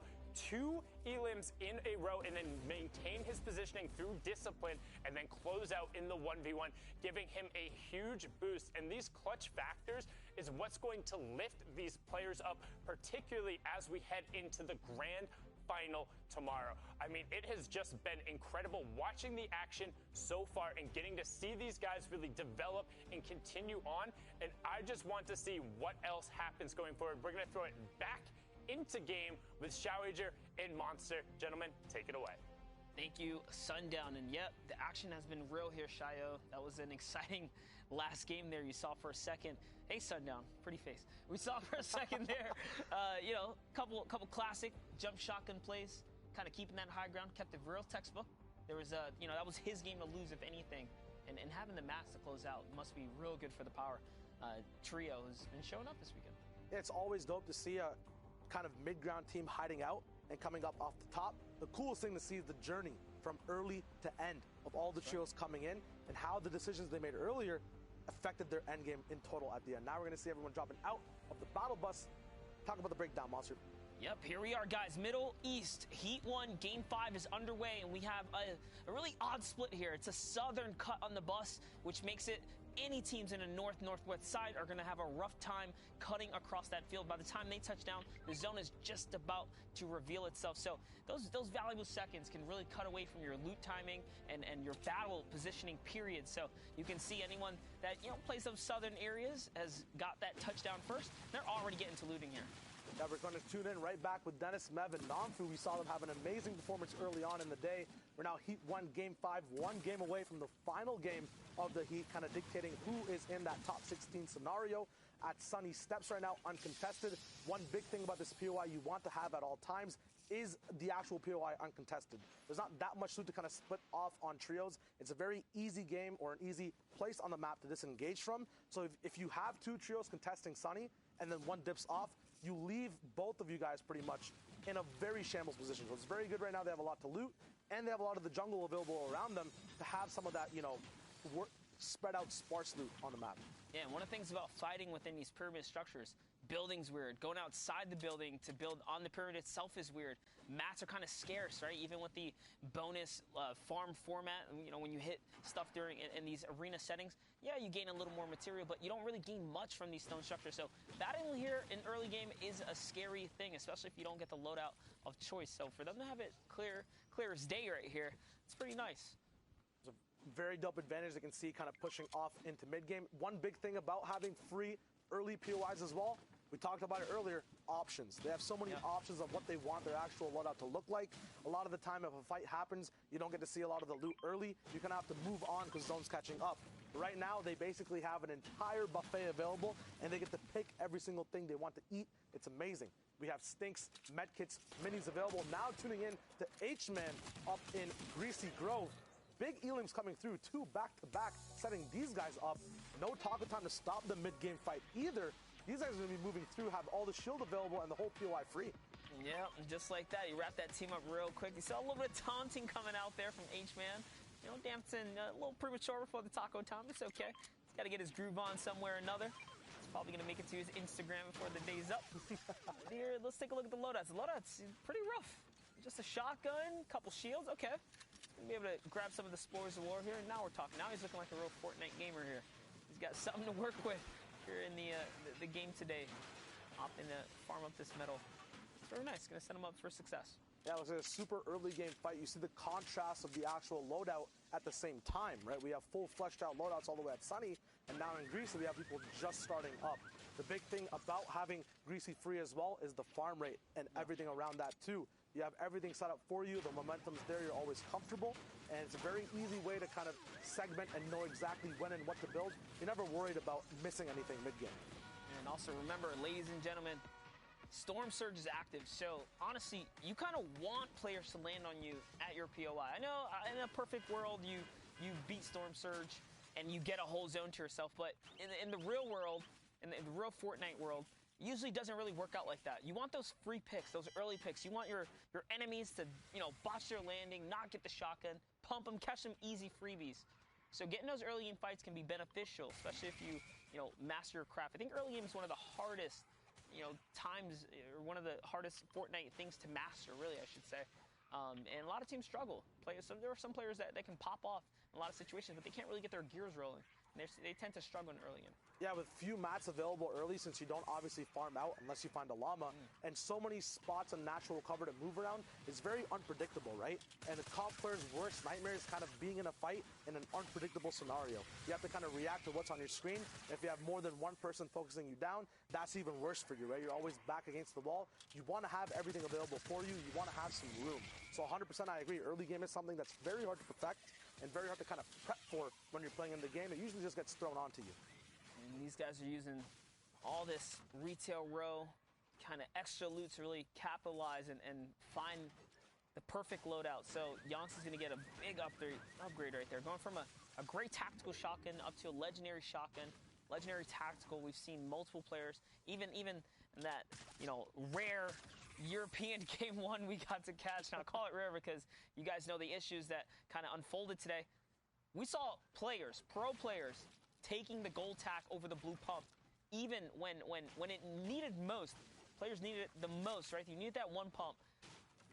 2 elims in a row and then maintain his positioning through discipline and then close out in the 1v1, giving him a huge boost. And these clutch factors is what's going to lift these players up, particularly as we head into the grand final tomorrow. I mean, it has just been incredible watching the action so far and getting to see these guys really develop and continue on. And I just want to see what else happens going forward. We're going to throw it back into game with Shadow Wager and Monster. Gentlemen, take it away. Thank you, Sundown. And yep, the action has been real here, Shayo. That was an exciting last game there. You saw for a second. Hey, Sundown, pretty face. We saw for a second there, couple classic jump shotgun plays, kind of keeping that high ground, kept it real textbook. There was that was his game to lose, if anything. And having the max to close out must be real good for the power trio who's been showing up this weekend. It's always dope to see a kind of mid-ground team hiding out and coming up off the top. The coolest thing to see is the journey from early to end of all the trios coming in and how the decisions they made earlier affected their end game in total at the end. Now we're going to see everyone dropping out of the battle bus. Talk about the breakdown, Monster. Yep, here we are, guys. Middle East, Heat 1, Game 5 is underway, and we have a really odd split here. It's a southern cut on the bus, which makes it any teams in the northwest side are going to have a rough time cutting across that field. By the time they touch down, the zone is just about to reveal itself. So those valuable seconds can really cut away from your loot timing and your battle positioning period. So you can see anyone that plays those southern areas has got that touchdown first. They're already getting to looting here. Yeah, we're going to tune in right back with Dennis, Mev, and Namfu. We saw them have an amazing performance early on in the day. We're now Heat 1, Game 5, one game away from the final game of the Heat, kind of dictating who is in that top 16 scenario. At Sunny Steps right now, uncontested. One big thing about this POI you want to have at all times is the actual POI uncontested. There's not that much loot to kind of split off on trios. It's a very easy game or an easy place on the map to disengage from. So if you have two trios contesting Sunny and then one dips off, you leave both of you guys pretty much in a very shambles position. So it's very good right now. They have a lot to loot, and they have a lot of the jungle available around them to have some of that, spread out sparse loot on the map. Yeah, and one of the things about fighting within these pyramid structures, building's weird. Going outside the building to build on the pyramid itself is weird. Mats are kind of scarce, right? Even with the bonus farm format, when you hit stuff during in these arena settings, yeah, you gain a little more material, but you don't really gain much from these stone structures. So battling here in early game is a scary thing, especially if you don't get the loadout of choice. So for them to have it clear as day right here, it's pretty nice. It's a very dope advantage they can see kind of pushing off into mid-game. One big thing about having free early POIs as well, we talked about it earlier, options. They have so many options of what they want their actual loadout to look like. A lot of the time, if a fight happens, you don't get to see a lot of the loot early. You kind of have to move on because zone's catching up. Right now, they basically have an entire buffet available, and they get to pick every single thing they want to eat. It's amazing. We have stinks, medkits, minis available. Now tuning in to H-Man up in Greasy Grove. Big elims coming through, two back-to-back, setting these guys up. No taco time to stop the mid-game fight either. These guys are going to be moving through, have all the shield available, and the whole POI free. Yeah, just like that. You wrap that team up real quick. You saw a little bit of taunting coming out there from H-Man. Dampton, a little premature before the taco time. It's okay. He's got to get his groove on somewhere or another. He's probably going to make it to his Instagram before the day's up. Here, let's take a look at the loadouts. The loadout's pretty rough. Just a shotgun, couple shields. Okay. Going to be able to grab some of the spores of war here. And now we're talking. Now he's looking like a real Fortnite gamer here. He's got something to work with here in the game today. Opting to farm up this metal. It's very nice. Going to set him up for success. Yeah, it was a super early game fight. You see the contrast of the actual loadout at the same time, right? We have full fleshed out loadouts all the way at Sunny, and now in Greasy, we have people just starting up. The big thing about having Greasy free as well is the farm rate and everything around that too. You have everything set up for you. The momentum's there. You're always comfortable, and it's a very easy way to kind of segment and know exactly when and what to build. You're never worried about missing anything mid-game. And also remember, ladies and gentlemen, Storm Surge is active, so honestly, you kind of want players to land on you at your POI. I know in a perfect world, you beat Storm Surge and you get a whole zone to yourself, but in the real world, in the real Fortnite world, it usually doesn't really work out like that. You want those free picks, those early picks. You want your enemies to, botch their landing, not get the shotgun, pump them, catch them easy freebies. So getting those early game fights can be beneficial, especially if you master your craft. I think early game is one of the hardest times, or one of the hardest Fortnite things to master, really, I should say. And a lot of teams struggle. There are some players that can pop off in a lot of situations, but they can't really get their gears rolling. They tend to struggle in early game. Yeah, with few mats available early, since you don't obviously farm out unless you find a llama, and so many spots and natural cover to move around, it's very unpredictable, right? And the comp player's worst nightmare is kind of being in a fight in an unpredictable scenario. You have to kind of react to what's on your screen. If you have more than one person focusing you down, that's even worse for you, right? You're always back against the wall. You want to have everything available for you. You want to have some room. So 100% I agree. Early game is something that's very hard to perfect and very hard to kind of prep for when you're playing in the game. It usually just gets thrown onto you. And these guys are using all this retail row, kind of extra loot to really capitalize and find the perfect loadout. So Yonks is going to get a big upgrade right there. Going from a great tactical shotgun up to a legendary shotgun, legendary tactical. We've seen multiple players, even that, rare European game one we got to catch. Now, I call it rare because you guys know the issues that kind of unfolded today. We saw players, pro players, taking the gold tack over the blue pump, even when it needed most. Players needed it the most, right? You needed that one pump.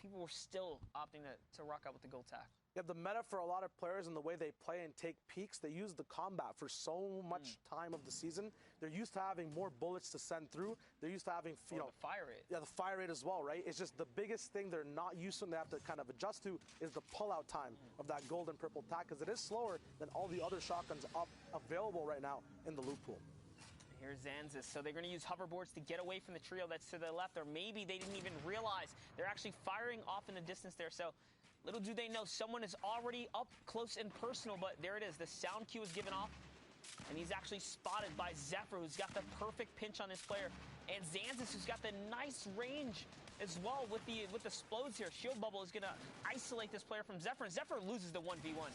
People were still opting to rock out with the gold tack. Yeah, the meta for a lot of players and the way they play and take peaks, they use the combat for so much time of the season. They're used to having more bullets to send through. They're used to having, the fire rate. Yeah, the fire rate as well, right? It's just the biggest thing they're not used to and they have to kind of adjust to is the pull-out time of that gold and purple tack, because it is slower than all the other shotguns available right now in the loot pool. Here's Zanzis. So they're going to use hoverboards to get away from the trio that's to the left, or maybe they didn't even realize they're actually firing off in the distance there. So little do they know, someone is already up close and personal, but there it is. The sound cue is given off, and he's actually spotted by Zephyr, who's got the perfect pinch on his player, and Zanzis, who's got the nice range as well with the explodes here. Shield Bubble is going to isolate this player from Zephyr, and Zephyr loses the 1v1.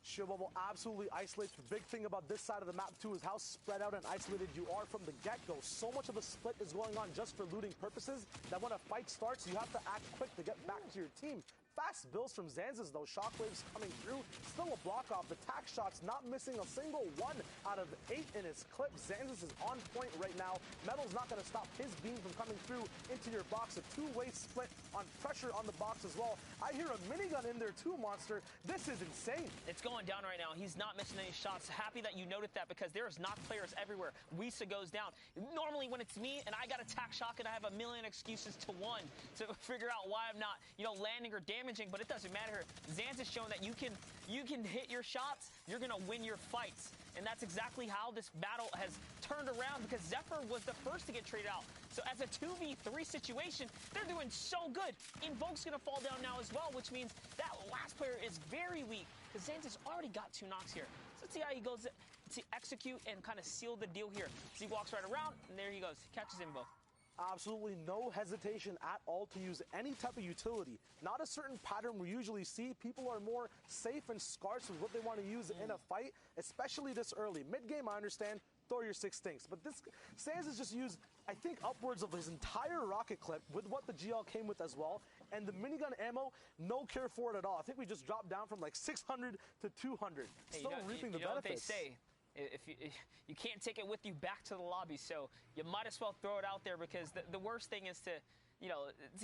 Shield Bubble absolutely isolates. The big thing about this side of the map, too, is how spread out and isolated you are from the get-go. So much of a split is going on just for looting purposes that when a fight starts, you have to act quick to get back to your team. Fast builds from Zanzis, though. Shockwaves coming through. Still a block off. The tack shots not missing a single one out of 8 in his clip. Zanzis is on point right now. Metal's not going to stop his beam from coming through into your box. A two-way split on pressure on the box as well. I hear a minigun in there too, Monster. This is insane. It's going down right now. He's not missing any shots. Happy that you noted that, because there's knock players everywhere. Wisa goes down. Normally when it's me and I got a tack shotgun, I have a million excuses to figure out why I'm not, landing or damaging, but it doesn't matter. Zanz is showing that you can hit your shots, you're gonna win your fights. And that's exactly how this battle has turned around, because Zephyr was the first to get traded out. So as a 2v3 situation, they're doing so good. Invoke's gonna fall down now as well, which means that last player is very weak, because Zanz has already got 2 knocks here. So let's see how he goes to execute and kind of seal the deal here. So he walks right around, and there he goes. He catches Invoke. Absolutely no hesitation at all to use any type of utility. Not a certain pattern we usually see. People are more safe and scarce with what they want to use in a fight, especially this early. Mid-game, I understand, throw your 6 stinks. But this, Sans has just used, I think, upwards of his entire rocket clip with what the GL came with as well. And the minigun ammo, no care for it at all. I think we just dropped down from like 600 to 200. Hey, Still reaping the benefits. You know what they say? If you can't take it with you back to the lobby, so you might as well throw it out there, because the worst thing is to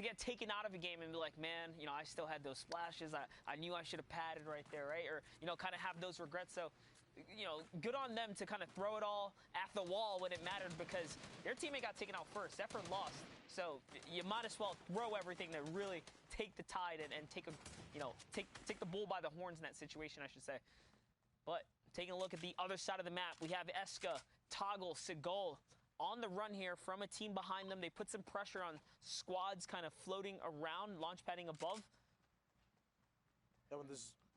get taken out of a game and be like, man, I still had those splashes. I knew I should have padded right there, right? Or, kind of have those regrets. So, good on them to kind of throw it all at the wall when it mattered, because their teammate got taken out first. Zephyr lost. So you might as well throw everything to really take the tide and take take the bull by the horns in that situation, I should say. But taking a look at the other side of the map, we have Eska, Toggle, Seagull on the run here from a team behind them. They put some pressure on squads kind of floating around, launch padding above. And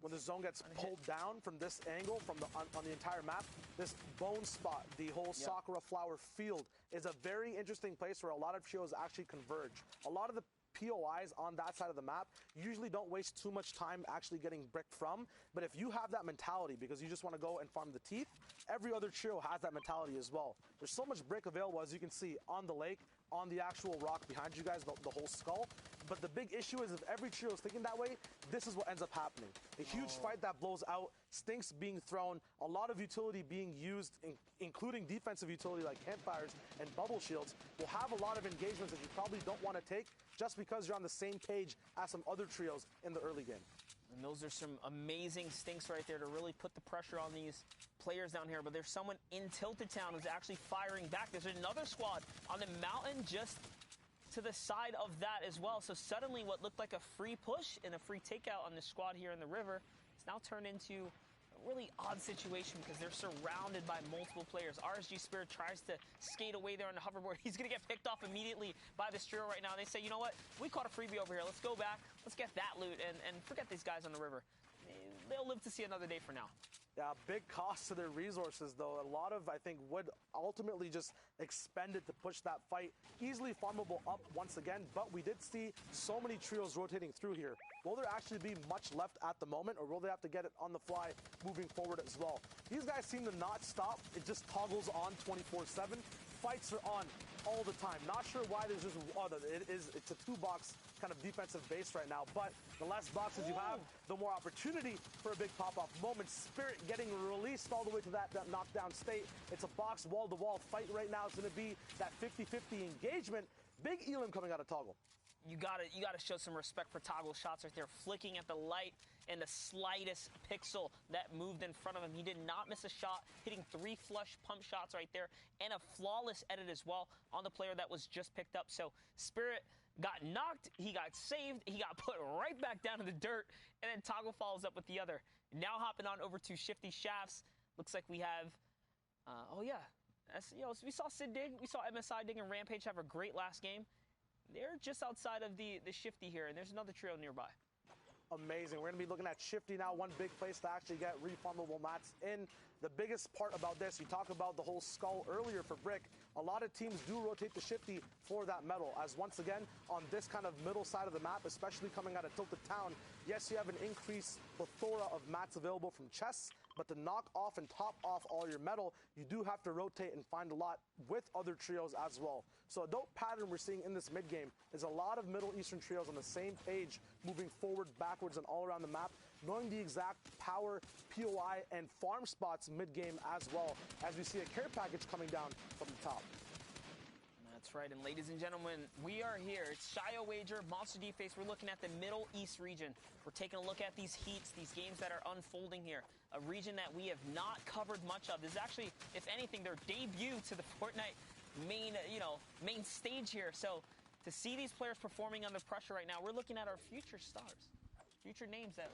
when the zone gets pulled down from this angle, on the entire map, this bone spot, the whole Sakura flower field, is a very interesting place where a lot of trios actually converge. A lot of the POIs on that side of the map usually don't waste too much time actually getting bricked from, but if you have that mentality because you just want to go and farm the teeth, every other trio has that mentality as well. There's so much brick available, as you can see, on the lake, on the actual rock behind you guys, the whole skull. But the big issue is if every trio is thinking that way, this is what ends up happening. A huge fight that blows out, stinks being thrown, a lot of utility being used, including defensive utility like campfires and bubble shields, will have a lot of engagements that you probably don't want to take just because you're on the same page as some other trios in the early game. And those are some amazing stinks right there to really put the pressure on these players down here, but there's someone in Tilted Town who's actually firing back. There's another squad on the mountain just to the side of that as well. So suddenly what looked like a free push and a free takeout on the squad here in the river is now turned into a really odd situation because they're surrounded by multiple players. RSG Spirit tries to skate away there on the hoverboard. He's going to get picked off immediately by this trio right now. They say, you know what? We caught a freebie over here. Let's go back. Let's get that loot and forget these guys on the river. They'll live to see another day for now. Yeah, big cost to their resources, though. A lot of, I think, would ultimately just expended to push that fight. Easily farmable up once again, but we did see so many trios rotating through here. Will there actually be much left at the moment, or will they have to get it on the fly moving forward as well? These guys seem to not stop. It just toggles on 24/7. Fights are on all the time. Not sure why there's just it's a two-box kind of defensive base right now, but the less boxes you have, the more opportunity for a big pop-off moment. Spirit getting released all the way to that knockdown state. It's a box wall-to-wall fight right now. It's going to be that 50-50 engagement. Big Elim coming out of Toggle. You gotta show some respect for Toggle shots right there, flicking at the light and the slightest pixel that moved in front of him. He did not miss a shot, hitting 3 flush pump shots right there, and a flawless edit as well on the player that was just picked up. So Spirit got knocked, he got saved, he got put right back down to the dirt, and then Toggle follows up with the other. Now hopping on over to Shifty Shafts. Looks like we have, we saw Sid dig, we saw MSI dig, and Rampage have a great last game. They're just outside of the Shifty here, and there's another trio nearby. Amazing. We're going to be looking at Shifty now, one big place to actually get refarmable mats in. The biggest part about this, you talk about the whole skull earlier for Brick. A lot of teams do rotate the Shifty for that metal, as once again, on this kind of middle side of the map, especially coming out of Tilted Town, yes, you have an increased plethora of mats available from chests, but to knock off and top off all your metal, you do have to rotate and find a lot with other trios as well. So a dope pattern we're seeing in this mid game is a lot of Middle Eastern trios on the same page, moving forward, backwards, and all around the map, knowing the exact power, POI, and farm spots mid game as well, as we see a care package coming down from the top. That's right, and ladies and gentlemen, we are here. It's Shio Wager, Monster D-Face. We're looking at the Middle East region. We're taking a look at these heats, these games that are unfolding here. A region that we have not covered much of. This is actually, if anything, their debut to the Fortnite main stage here. So to see these players performing under pressure right now, we're looking at our future stars, future names that,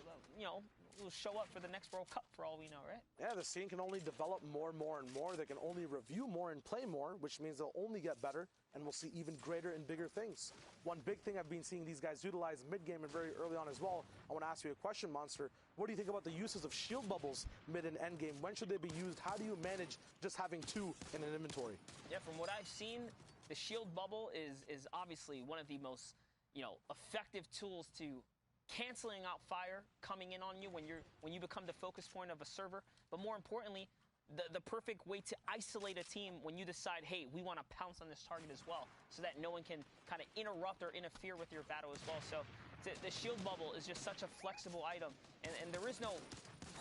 will show up for the next World Cup for all we know, right? Yeah, the scene can only develop more and more and more. They can only review more and play more, which means they'll only get better, and we'll see even greater and bigger things. One big thing I've been seeing these guys utilize mid-game and very early on as well, I want to ask you a question, Monster. What do you think about the uses of shield bubbles mid and end game? When should they be used? How do you manage just having 2 in an inventory? Yeah, from what I've seen, the shield bubble is obviously one of the most, effective tools to canceling out fire coming in on you when you become the focus point of a server. But more importantly, the perfect way to isolate a team when you decide, hey, we want to pounce on this target as well, so that no one can kind of interrupt or interfere with your battle as well. So the shield bubble is just such a flexible item, and there is no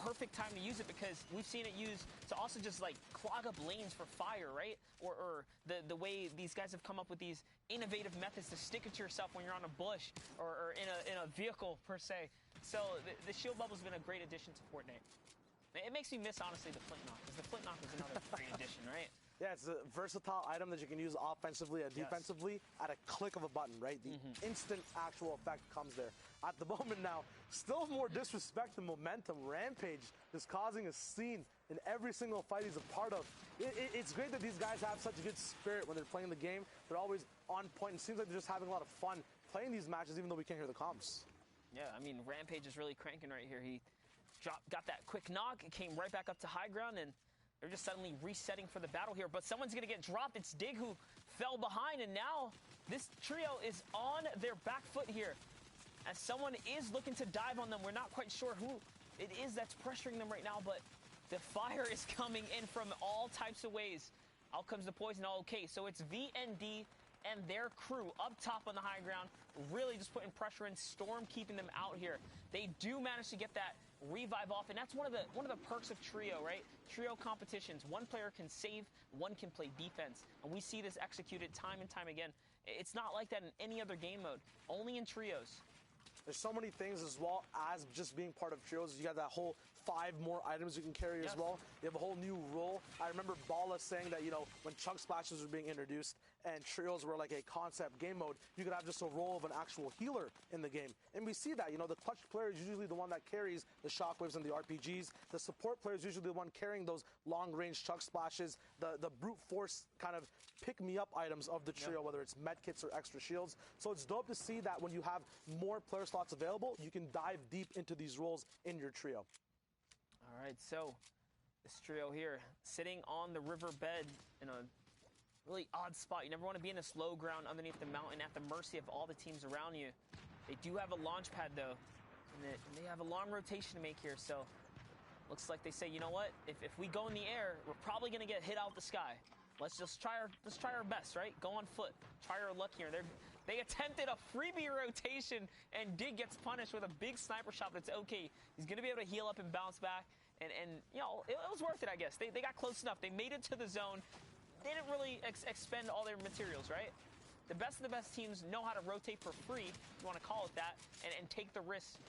perfect time to use it, because we've seen it used to also just like clog up lanes for fire, right? Or the way these guys have come up with these innovative methods to stick it to yourself when you're on a bush or in a vehicle per se. So the shield bubble has been a great addition to Fortnite. It makes me miss, honestly, the Flint Knock, because the Flint Knock was another great addition, right? Yeah, it's a versatile item that you can use offensively and defensively at a click of a button, right? The instant actual effect comes there. At the moment now, still more disrespect and momentum. Rampage is causing a scene in every single fight he's a part of. It's great that these guys have such a good spirit when they're playing the game. They're always on point. It seems like they're just having a lot of fun playing these matches, even though we can't hear the comms. Yeah, I mean, Rampage is really cranking right here. He got that quick knock, it came right back up to high ground, and they're just suddenly resetting for the battle here. But someone's going to get dropped. It's Dig who fell behind, and now this trio is on their back foot here, as someone is looking to dive on them. We're not quite sure who it is that's pressuring them right now, but the fire is coming in from all types of ways. Out comes the poison. Okay, so it's VND and their crew up top on the high ground, really just putting pressure in. Storm keeping them out here. They do manage to get that revive off, and that's one of the perks of trio, right? Trio competitions. One player can save, one can play defense, and we see this executed time and time again. It's not like that in any other game mode, only in trios. There's so many things as well as just being part of trios. You got that whole 5 more items you can carry as well. You have a whole new role. I remember Bala saying that, you know, when chunk splashes were being introduced and trios were like a concept game mode, you could have just a role of an actual healer in the game. And we see that, you know, the clutch player is usually the one that carries the shockwaves and the RPGs. The support player is usually the one carrying those long-range chunk splashes, the brute force kind of pick-me-up items of the trio, whether it's medkits or extra shields. So it's dope to see that when you have more player slots available, you can dive deep into these roles in your trio. All right, so this trio here, sitting on the riverbed in a really odd spot. You never want to be in this low ground underneath the mountain at the mercy of all the teams around you. They do have a launch pad, though, and they have a long rotation to make here, so looks like they say, you know what, if we go in the air, we're probably going to get hit out the sky. Let's try our best, right? Go on foot. Try our luck here. They attempted a freebie rotation, and Dig gets punished with a big sniper shot, but it's okay. He's going to be able to heal up and bounce back, and you know, it was worth it, I guess. They got close enough. They made it to the zone. They didn't really expend all their materials, right? The best of the best teams know how to rotate for free, if you want to call it that, and take the risk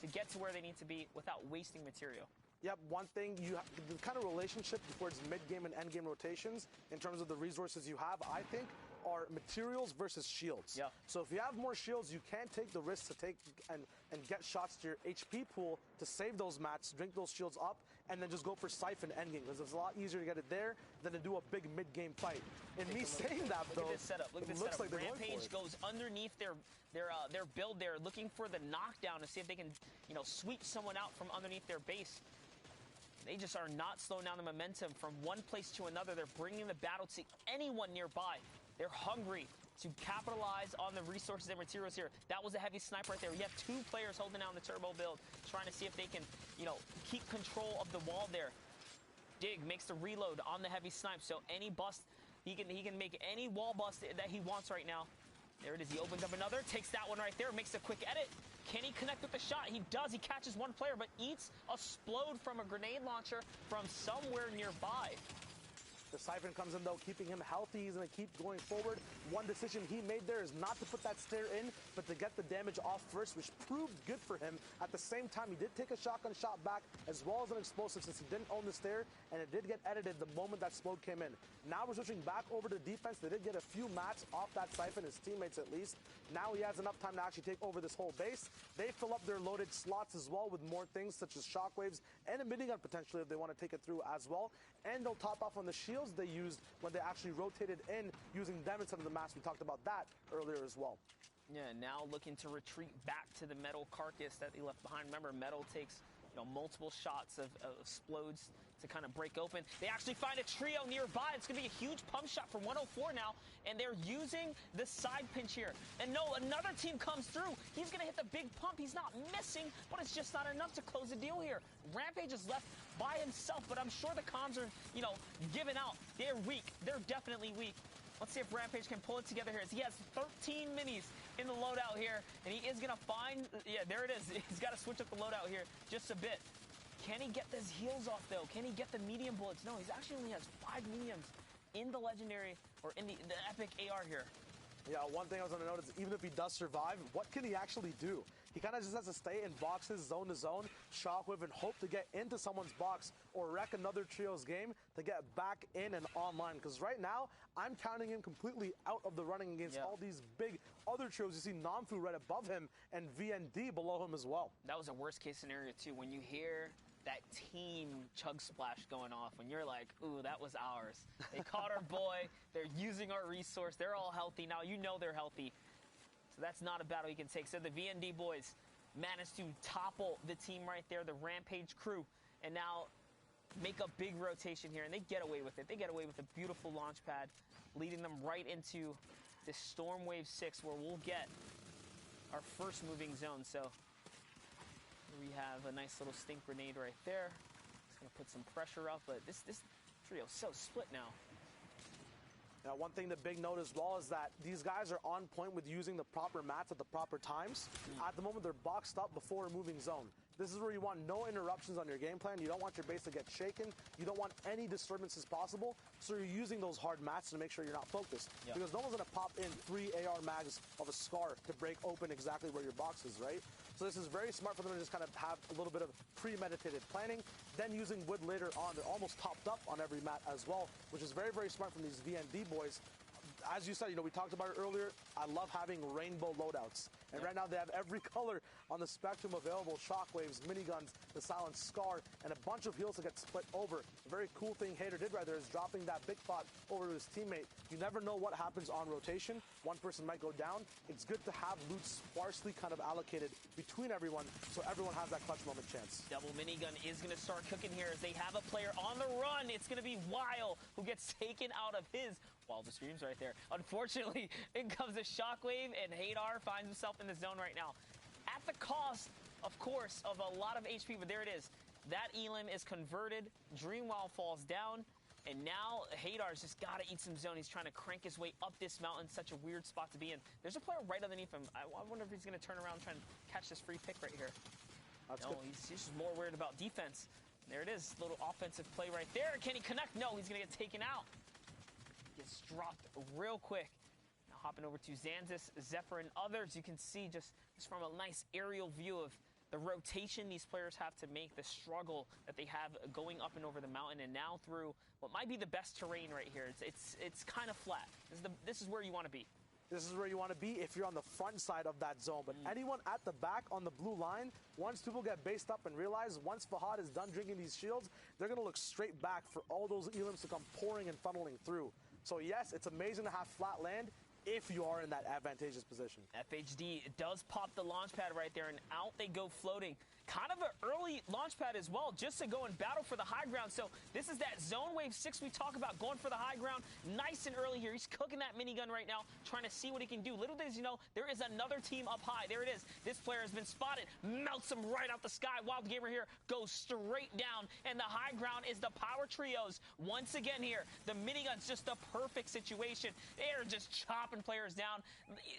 to get to where they need to be without wasting material. Yep, one thing, the kind of relationship towards mid-game and end-game rotations in terms of the resources you have, I think, are materials versus shields. Yeah. So if you have more shields, you can take the risk to take and get shots to your HP pool to save those mats, drink those shields up, and then just go for Siphon endgame, because it's a lot easier to get it there than to do a big mid-game fight. And me saying that, though, look at this setup. Look at this setup. Like Rampage goes underneath their build there, looking for the knockdown to see if they can, you know, sweep someone out from underneath their base. They just are not slowing down the momentum from one place to another. They're bringing the battle to anyone nearby. They're hungry to capitalize on the resources and materials here. That was a heavy sniper right there. You have 2 players holding down the turbo build, trying to see if they can, you know, keep control of the wall there. Dig makes the reload on the heavy snipe, so any bust, he can make any wall bust that he wants right now. There it is. He opens up another, takes that one right there, makes a quick edit. Can he connect with the shot? He does. He catches one player, but eats a splode from a grenade launcher from somewhere nearby. The Siphon comes in, though, keeping him healthy. He's going to keep going forward. One decision he made there is not to put that stair in, but to get the damage off first, which proved good for him. At the same time, he did take a shotgun shot back, as well as an explosive, since he didn't own the stair, and it did get edited the moment that explode came in. Now we're switching back over to defense. They did get a few mats off that Siphon, his teammates at least. Now he has enough time to actually take over this whole base. They fill up their loaded slots as well with more things, such as shockwaves and a minigun potentially if they want to take it through as well. And they'll top off on the shields they used when they actually rotated in, using them instead of the mats. We talked about that earlier as well. Yeah, now looking to retreat back to the metal carcass that they left behind. Remember, metal takes, you know, multiple shots of explodes to kind of break open. They actually find a trio nearby. It's going to be a huge pump shot from 104 now, and they're using the side pinch here. And no, another team comes through. He's going to hit the big pump. He's not missing, but it's just not enough to close the deal here. Rampage is left by himself, but I'm sure the comms are, you know, giving out. They're weak. They're definitely weak. Let's see if Rampage can pull it together here. He has 13 minis in the loadout here, and he is going to find, yeah, there it is. He's got to switch up the loadout here just a bit. Can he get his heals off, though? Can he get the medium bullets? No, he's actually only has 5 mediums in the legendary, or in the epic AR here. Yeah, one thing I was going to notice, even if he does survive, what can he actually do? He kind of just has to stay in boxes, zone to zone, shockwave, and hope to get into someone's box or wreck another trio's game to get back in and online. Because right now, I'm counting him completely out of the running against all these big other trios. You see Namfu right above him and VND below him as well. That was a worst-case scenario, too. When you hear that team chug splash going off, when you're like, ooh, that was ours. They caught our boy. They're using our resource. They're all healthy now. You know they're healthy. So that's not a battle you can take. So the VND boys managed to topple the team right there, the Rampage crew, and now make a big rotation here, and they get away with it. They get away with a beautiful launch pad, leading them right into this Storm Wave 6, where we'll get our first moving zone. So we have a nice little stink grenade right there. It's going to put some pressure up, but this trio is so split now. Now, one thing, the big note as well, is that these guys are on point with using the proper mats at the proper times. At the moment, they're boxed up before a moving zone. This is where you want no interruptions on your game plan. You don't want your base to get shaken. You don't want any disturbances possible. So you're using those hard mats to make sure you're not focused. Because no one's going to pop in 3 AR mags of a Scar to break open exactly where your box is, right? So this is very smart for them to just kind of have a little bit of premeditated planning, then using wood later on. They're almost topped up on every mat as well, which is very, very smart from these VND boys. As you said, we talked about it earlier, I love having rainbow loadouts. And right now they have every color on the spectrum available: shockwaves, miniguns, the silent scar, and a bunch of heals to get split over. A very cool thing Hater did right there is dropping that big pot over to his teammate. You never know what happens on rotation. One person might go down. It's good to have loot sparsely kind of allocated between everyone so everyone has that clutch moment chance. Double minigun is going to start cooking here as they have a player on the run. It's going to be Weil who gets taken out of his the streams right there. Unfortunately, in comes a shockwave, and Hadar finds himself in the zone right now. At the cost, of course, of a lot of HP, but there it is. That Elim is converted. Dreamwild falls down, and now Hadar's just got to eat some zone. He's trying to crank his way up this mountain. Such a weird spot to be in. There's a player right underneath him. I wonder if he's going to turn around and try and catch this free pick right here. No, he's just more worried about defense. There it is. Little offensive play right there. Can he connect? No, he's going to get taken out. Gets dropped real quick. Now hopping over to Xanxus, Zephyr, and others. You can see just from a nice aerial view of the rotation these players have to make, the struggle that they have going up and over the mountain, and now through what might be the best terrain right here. It's kind of flat. This is where you want to be. This is where you want to be if you're on the front side of that zone. But anyone at the back on the blue line, once people get based up and realize once Fahad is done drinking these shields, they're going to look straight back for all those elims to come pouring and funneling through. So yes, it's amazing to have flat land if you are in that advantageous position. FHD does pop the launch pad right there, and out they go floating. Kind of an early launch pad as well, just to go and battle for the high ground. So this is that zone wave 6 we talk about, going for the high ground nice and early here. He's cooking that minigun right now, trying to see what he can do. Little does you know, there is another team up high. There it is. This player has been spotted, melts him right out the sky. Wild Gamer here goes straight down, and the high ground is the power trios. Once again here, the minigun's just a perfect situation. They're just chopping players down.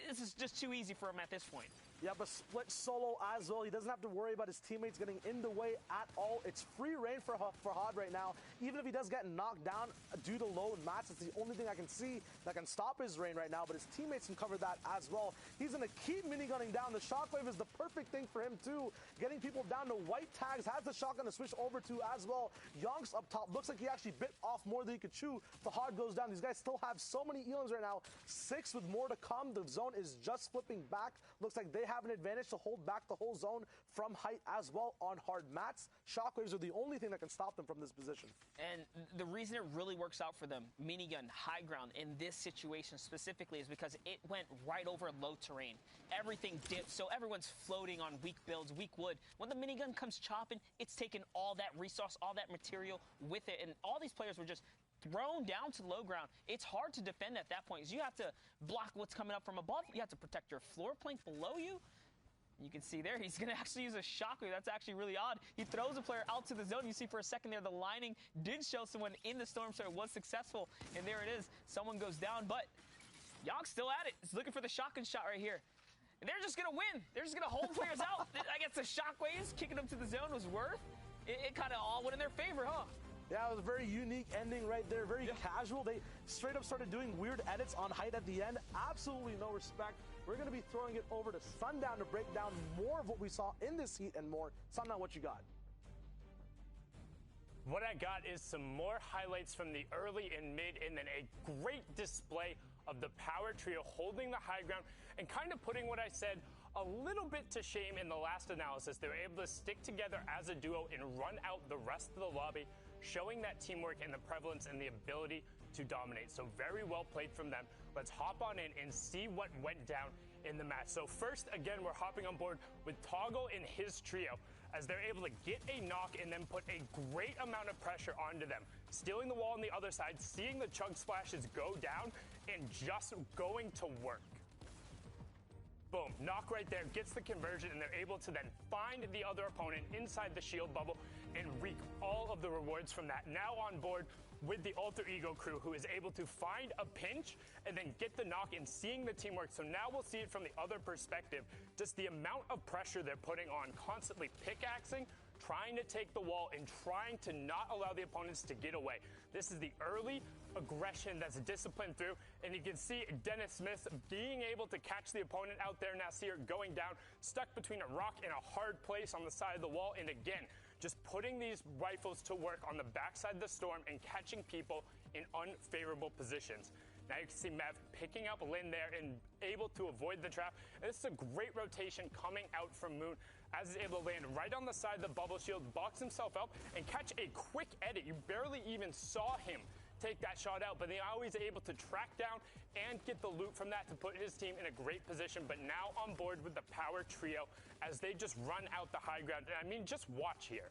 This is just too easy for him at this point. Yeah, but split solo as well. He doesn't have to worry about his teammates getting in the way at all. It's free reign for Fahad right now. Even if he does get knocked down due to low mats, it's the only thing I can see that can stop his reign right now, but his teammates can cover that as well. He's going to keep minigunning down. The shockwave is the perfect thing for him too. Getting people down to white tags, has the shotgun to switch over to as well. Yonks up top. Looks like he actually bit off more than he could chew. Fahad goes down. These guys still have so many elims right now. 6 with more to come. The zone is just flipping back. Looks like they have an advantage to hold back the whole zone from height as well on hard mats. Shockwaves are the only thing that can stop them from this position. And the reason it really works out for them, minigun, high ground, in this situation specifically, is because it went right over low terrain. Everything dipped, so everyone's floating on weak builds, weak wood. When the minigun comes chopping, it's taking all that resource, all that material with it, and all these players were just thrown down to low ground. It's hard to defend at that point, because you have to block what's coming up from above. You have to protect your floor plank below you. You can see there, he's going to actually use a shockwave. That's actually really odd. He throws a player out to the zone. You see for a second there, the lining did show someone in the storm, so it was successful. And there it is. Someone goes down, but Yonk's still at it. He's looking for the shotgun shot right here. And they're just going to win. They're just going to hold players out. I guess the shockwaves kicking them to the zone was worth. It kind of all went in their favor, huh? Yeah, it was a very unique ending right there. Very casual. They straight up started doing weird edits on height at the end. Absolutely no respect. We're going to be throwing it over to Sundown to break down more of what we saw in this heat and more. Sundown, what you got? What I got is some more highlights from the early and mid, and then a great display of the power trio holding the high ground and kind of putting what I said a little bit to shame in the last analysis. They were able to stick together as a duo and run out the rest of the lobby, showing that teamwork and the prevalence and the ability to dominate. So very well played from them. Let's hop on in and see what went down in the match. So first, again, we're hopping on board with Toggle and his trio as they're able to get a knock and then put a great amount of pressure onto them. Stealing the wall on the other side, seeing the chug splashes go down, and just going to work. Boom, knock right there, gets the conversion, and they're able to then find the other opponent inside the shield bubble and reap all of the rewards from that. Now on board with the Alter Ego crew, who is able to find a pinch and then get the knock and seeing the teamwork. So now we'll see it from the other perspective. Just the amount of pressure they're putting on, constantly pickaxing, trying to take the wall, and trying to not allow the opponents to get away. This is the early aggression, that's discipline through. And you can see Dennis Smith being able to catch the opponent out there. Nasir going down, stuck between a rock and a hard place on the side of the wall. And again, just putting these rifles to work on the backside of the storm and catching people in unfavorable positions. Now you can see Mev picking up Lin there and able to avoid the trap. And this is a great rotation coming out from Moon, as he's able to land right on the side of the bubble shield, box himself out, and catch a quick edit. You barely even saw him take that shot out, but now he's able to track down and get the loot from that to put his team in a great position. But now on board with the power trio as they just run out the high ground. And I mean, just watch here.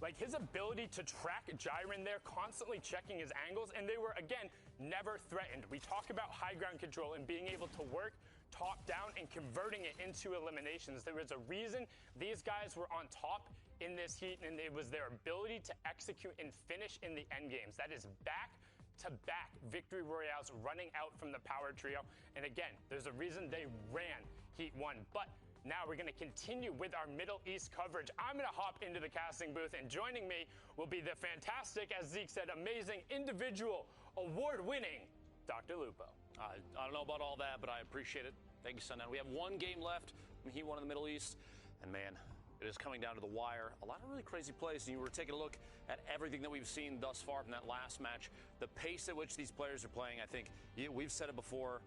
Like, his ability to track Jiren there, constantly checking his angles, and they were, again, never threatened. We talk about high ground control and being able to work top down and converting it into eliminations. There was a reason these guys were on top in this heat, and it was their ability to execute and finish in the end games. That is back-to-back victory royales running out from the power trio. And again, there's a reason they ran Heat 1. But now we're going to continue with our Middle East coverage. I'm going to hop into the casting booth, and joining me will be the fantastic, as Zeke said, amazing, individual, award-winning Dr. Lupo. I don't know about all that, but I appreciate it. Thank you, Sundown. We have one game left from Heat 1 in the Middle East, and man, it is coming down to the wire. A lot of really crazy plays, and you were taking a look at everything that we've seen thus far from that last match. The pace at which these players are playing, I think, we've said it before.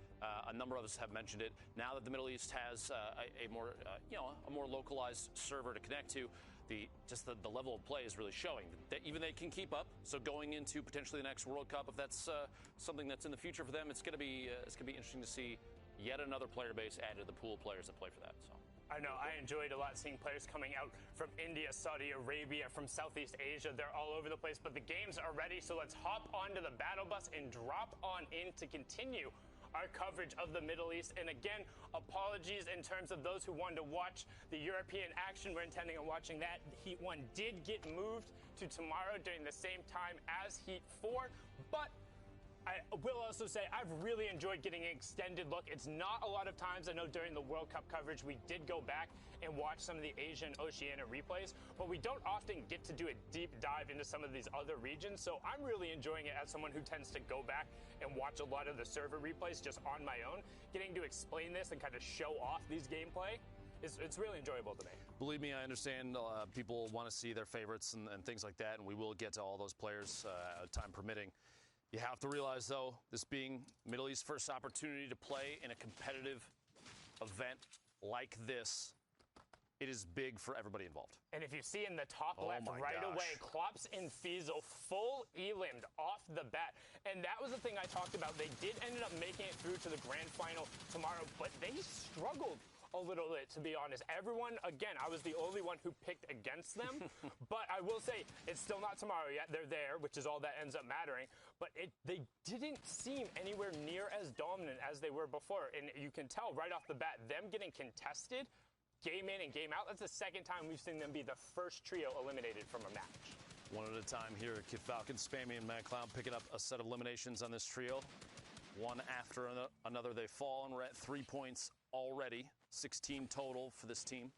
A number of us have mentioned it. Now that the Middle East has a more localized server to connect to, the level of play is really showing that even they can keep up. So going into potentially the next World Cup, if that's something that's in the future for them, it's going to be interesting to see yet another player base added to the pool of players that play for that. So. I know, I enjoyed a lot seeing players coming out from India, Saudi Arabia, from Southeast Asia. They're all over the place, but the games are ready, so let's hop onto the battle bus and drop on in to continue our coverage of the Middle East. And again, apologies in terms of those who wanted to watch the European action. We're intending on watching that. Heat 1 did get moved to tomorrow during the same time as Heat 4, but I will also say I've really enjoyed getting an extended look. It's not a lot of times. I know during the World Cup coverage we did go back and watch some of the Asian Oceania replays, but we don't often get to do a deep dive into some of these other regions. So I'm really enjoying it as someone who tends to go back and watch a lot of the server replays just on my own. Getting to explain this and kind of show off these gameplay, it's really enjoyable to me. Believe me, I understand people want to see their favorites and things like that, and we will get to all those players, time permitting. You have to realize, though, this being Middle East's first opportunity to play in a competitive event like this, it is big for everybody involved. And if you see in the top left right away, Klops and Fiesel full elimed off the bat. And that was the thing I talked about. They did end up making it through to the grand final tomorrow, but they struggled a little bit, to be honest. Everyone, again, I was the only one who picked against them, but I will say it's still not tomorrow yet. They're there, which is all that ends up mattering, but they didn't seem anywhere near as dominant as they were before, and you can tell right off the bat, them getting contested game in and game out, that's the second time we've seen them be the first trio eliminated from a match. One at a time here, Kid Falcon, Spammy, and Mad Clown picking up a set of eliminations on this trio. One after another, they fall, and we're at 3 points already. 16 total for this team.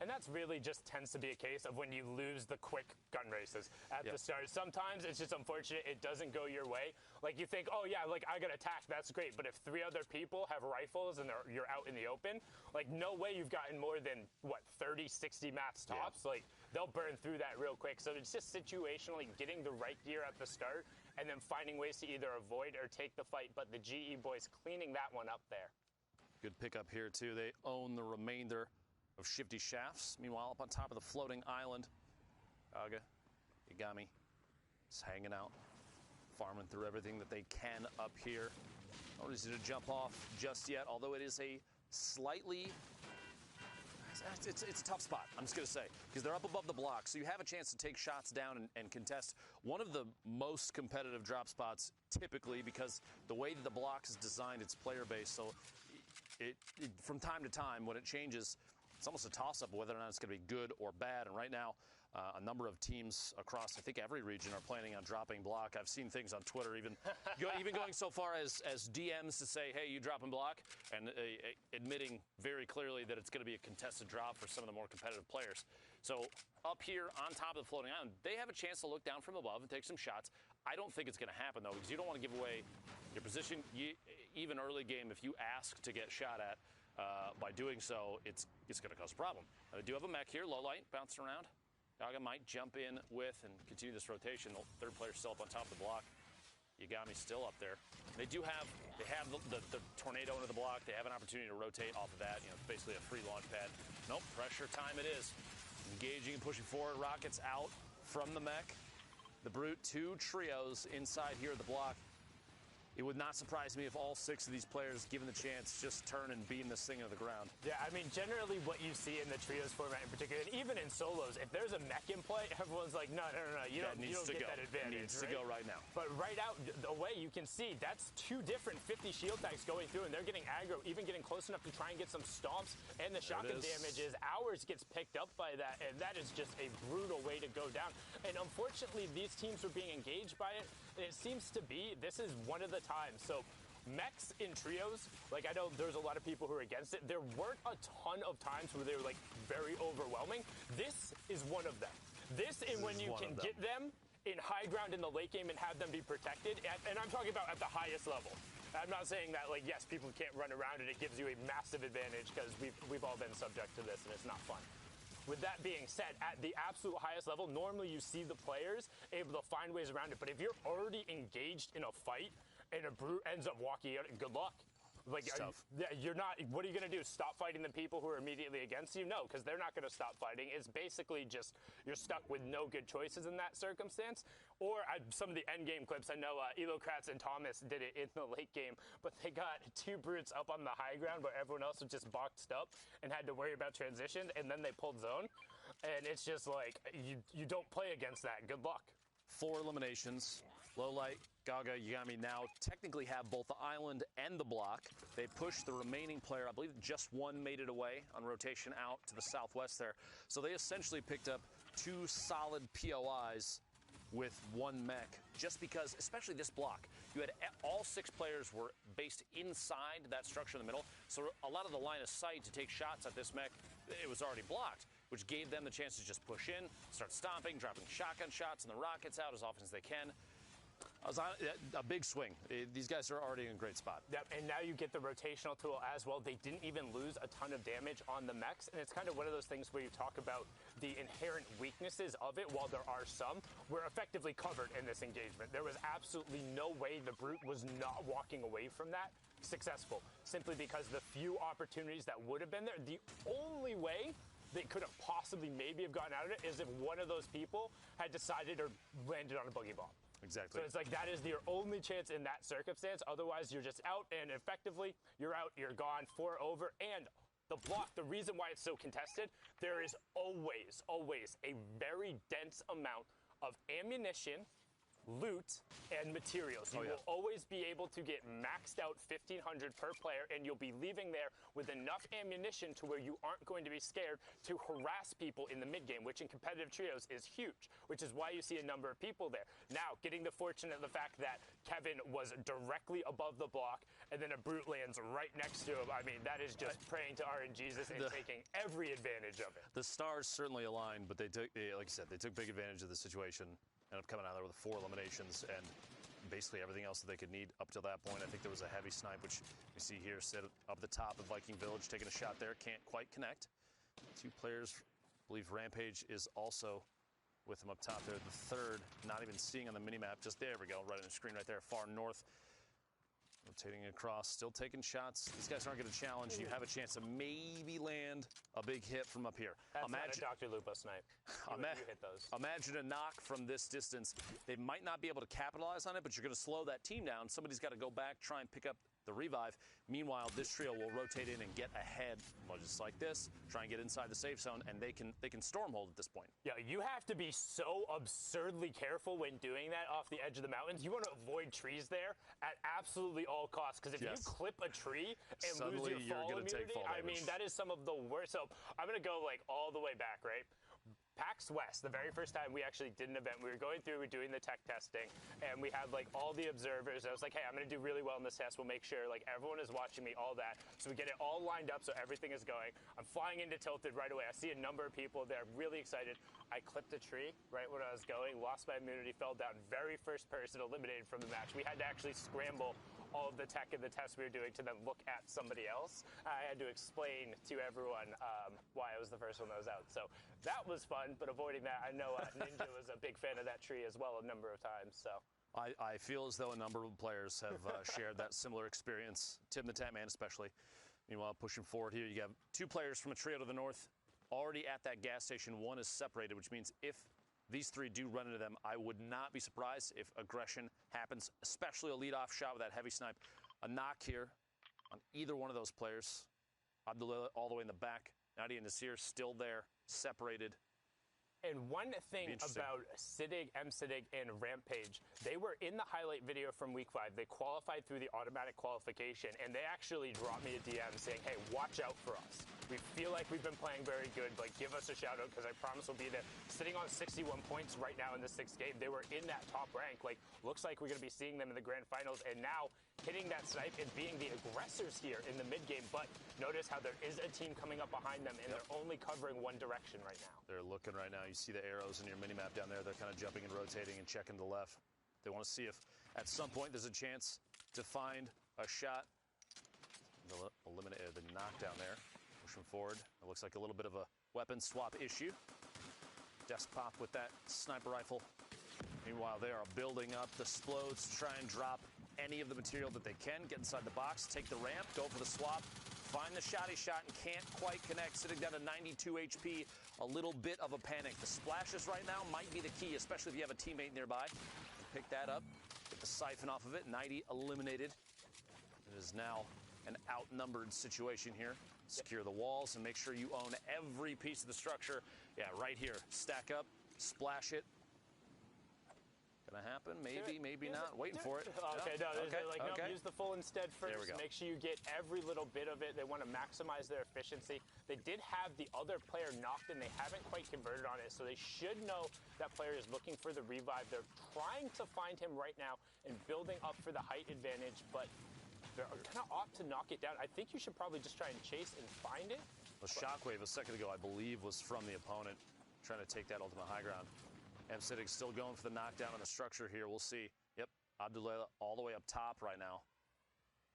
And that's really just tends to be a case of when you lose the quick gun races at the start. Sometimes it's just unfortunate it doesn't go your way. Like you think, oh yeah, like I got attacked, that's great. But if 3 other people have rifles and you're out in the open, like no way you've gotten more than, what, 30, 60 mats tops? Yeah. Like they'll burn through that real quick. So it's just situationally getting the right gear at the start and then finding ways to either avoid or take the fight. But the GE boys cleaning that one up there. Good pickup here, too. They own the remainder of Shifty Shafts. Meanwhile, up on top of the floating island, Aga, Yagami, is hanging out, farming through everything that they can up here. Not easy to jump off just yet, although it is a slightly... It's a tough spot, I'm just going to say, because they're up above the block, so you have a chance to take shots down and contest one of the most competitive drop spots typically, because the way that the block is designed, it's player-based, so from time to time, when it changes, it's almost a toss-up whether or not it's going to be good or bad. And right now, A number of teams across, I think, every region are planning on dropping block. I've seen things on Twitter, even going so far as DMs to say, hey, you dropping block, and admitting very clearly that it's going to be a contested drop for some of the more competitive players. So up here on top of the floating island, they have a chance to look down from above and take some shots. I don't think it's going to happen, though, because you don't want to give away your position. Even early game, if you ask to get shot at, by doing so, it's going to cause a problem. They do have a mech here, low light, bouncing around. Gaga might jump in with and continue this rotation. The third player still up on top of the block. Yagami still up there. They have the tornado into the block. They have an opportunity to rotate off of that. It's basically a free launch pad. Nope, pressure time it is. Engaging and pushing forward. Rockets out from the mech. The Brute, 2 trios inside here at the block. It would not surprise me if all 6 of these players, given the chance, just turn and beam this thing into the ground. Yeah, I mean, generally what you see in the trios format in particular, and even in solos, if there's a mech in play, everyone's like, no, you don't get that advantage. Needs to go right now. But right out away, you can see that's 2 different 50 shield tags going through, and they're getting aggro, even getting close enough to try and get some stomps, and the shotgun damages. Ours gets picked up by that, and that is just a brutal way to go down. And unfortunately, these teams are being engaged by it, and it seems to be, this is one of the times. So mechs in trios, like I know there's a lot of people who are against it. There weren't a ton of times where they were like very overwhelming. This is one of them. This is when you can get them in high ground in the late game and have them be protected. And I'm talking about at the highest level. I'm not saying that, like, yes, people can't run around and it gives you a massive advantage, because we've all been subject to this and it's not fun. With that being said, at the absolute highest level, normally you see the players able to find ways around it. But if you're already engaged in a fight and a Brute ends up walking out, good luck. Like, you're not, what are you going to do? Stop fighting the people who are immediately against you? No, because they're not going to stop fighting. It's basically just, you're stuck with no good choices in that circumstance. Or some of the end game clips, I know Elocrats and Thomas did it in the late game, but they got 2 Brutes up on the high ground where everyone else was just boxed up and had to worry about transition, and then they pulled zone. And it's just like, you don't play against that. Good luck. 4 eliminations. Low light, Gaga, Yagami now technically have both the island and the block. They pushed the remaining player. I believe just one made it away on rotation out to the southwest there. So they essentially picked up 2 solid POIs with 1 mech, just because, especially this block, you had all 6 players were based inside that structure in the middle. So a lot of the line of sight to take shots at this mech, it was already blocked, which gave them the chance to just push in, start stomping, dropping shotgun shots and the rockets out as often as they can. A big swing. These guys are already in a great spot. Yep, and now you get the rotational tool as well. They didn't even lose a ton of damage on the mechs, and it's kind of one of those things where you talk about the inherent weaknesses of it. While there are some, we're effectively covered in this engagement. There was absolutely no way the Brute was not walking away from that successful, simply because the few opportunities that would have been there, the only way they could have possibly maybe have gotten out of it is if one of those people had decided or landed on a boogie bomb. Exactly. So it's like that is your only chance in that circumstance. Otherwise, you're just out, and effectively, you're out, you're gone, 4 over. And the block, the reason why it's so contested, there is always a very dense amount of ammunition, loot, and materials. You will always be able to get maxed out 1,500 per player, and you'll be leaving there with enough ammunition to where you aren't going to be scared to harass people in the mid game, which in competitive trios is huge, which is why you see a number of people there. Now, getting the fortune of the fact that Kevin was directly above the block, and then a Brute lands right next to him. I mean, that is just praying to RNGesus and taking every advantage of it. The stars certainly aligned, but they took, like you said, they took big advantage of the situation. Ended up coming out there with 4 eliminations and basically everything else that they could need up till that point. I think there was a heavy snipe, which we see here sit up the top of Viking Village, taking a shot there. Can't quite connect. 2 players, I believe Rampage is also with him up top there. The third, not even seeing on the minimap. Just there we go, right on the screen right there, far north. Rotating across, still taking shots. These guys aren't going to challenge. You have a chance to maybe land a big hit from up here. That's not a Dr. Lupo snipe. You hit those. Imagine a knock from this distance. They might not be able to capitalize on it, but you're going to slow that team down. Somebody's got to go back, try and pick up the revive. Meanwhile, this trio will rotate in and get ahead, just like this, try and get inside the safe zone, and they can stormhold at this point. Yeah, you have to be so absurdly careful when doing that off the edge of the mountains. You want to avoid trees there at absolutely all costs, because if you clip a tree and suddenly lose your fall immunity, I mean, that is some of the worst. So I'm going to go like all the way back, right? PAX West, the very first time we actually did an event, we were going through, we were doing the tech testing, and we had like all the observers. I was like, hey, I'm going to do really well in this test. We'll make sure like everyone is watching me, all that. So we get it all lined up so everything is going. I'm flying into Tilted right away. I see a number of people there, really excited. I clipped a tree right when I was going, lost my immunity, fell down. Very first person eliminated from the match. We had to actually scramble all of the tech and the tests we were doing to then look at somebody else. I had to explain to everyone why I was the first one that was out. So that was fun, but avoiding that, I know Ninja was a big fan of that tree as well a number of times. So I feel as though a number of players have shared that similar experience, Tim the Tatman especially. Meanwhile, pushing forward here, you have two players from a trio to the north already at that gas station. One is separated, which means if these three do run into them, I would not be surprised if aggression happens, especially a leadoff shot with that heavy snipe. A knock here on either one of those players. Abdullah all the way in the back. Nadia and Nasir still there, separated. And one thing about Siddig, M-Siddig, and Rampage, they were in the highlight video from Week 5. They qualified through the automatic qualification, and they actually dropped me a DM saying, hey, watch out for us. We feel like we've been playing very good, but give us a shout-out because I promise we'll be there. Sitting on 61 points right now in the 6th game. They were in that top rank. Like, looks like we're going to be seeing them in the grand finals, and now hitting that snipe and being the aggressors here in the mid-game. But notice how there is a team coming up behind them, and they're only covering one direction right now. They're looking right now. You see the arrows in your mini-map down there. They're kind of jumping and rotating and checking to the left. They want to see if at some point there's a chance to find a shot. They'll eliminate the knockdown there. Pushing forward. It looks like a little bit of a weapon swap issue. Desk pop with that sniper rifle. Meanwhile, they are building up the explodes to try and drop any of the material that they can. Get inside the box, take the ramp, go for the swap, find the shotty shot, and can't quite connect. Sitting down to 92 HP, a little bit of a panic. The splashes right now might be the key, especially if you have a teammate nearby. Pick that up, get the siphon off of it. 90 eliminated. It is now an outnumbered situation here. Secure the walls and make sure you own every piece of the structure. Yeah, right here. Stack up, splash it. Gonna happen? Maybe, maybe not. Waiting for it. Okay, no, use the full instead first. There we go. Make sure you get every little bit of it. They want to maximize their efficiency. They did have the other player knocked and they haven't quite converted on it, so they should know that player is looking for the revive. They're trying to find him right now and building up for the height advantage, but they're kind of opt to knock it down. I think you should probably just try and chase and find it. The shockwave a second ago, I believe, was from the opponent trying to take that ultimate high ground. M-Siddig still going for the knockdown on the structure here. We'll see. Yep, Abdullah all the way up top right now.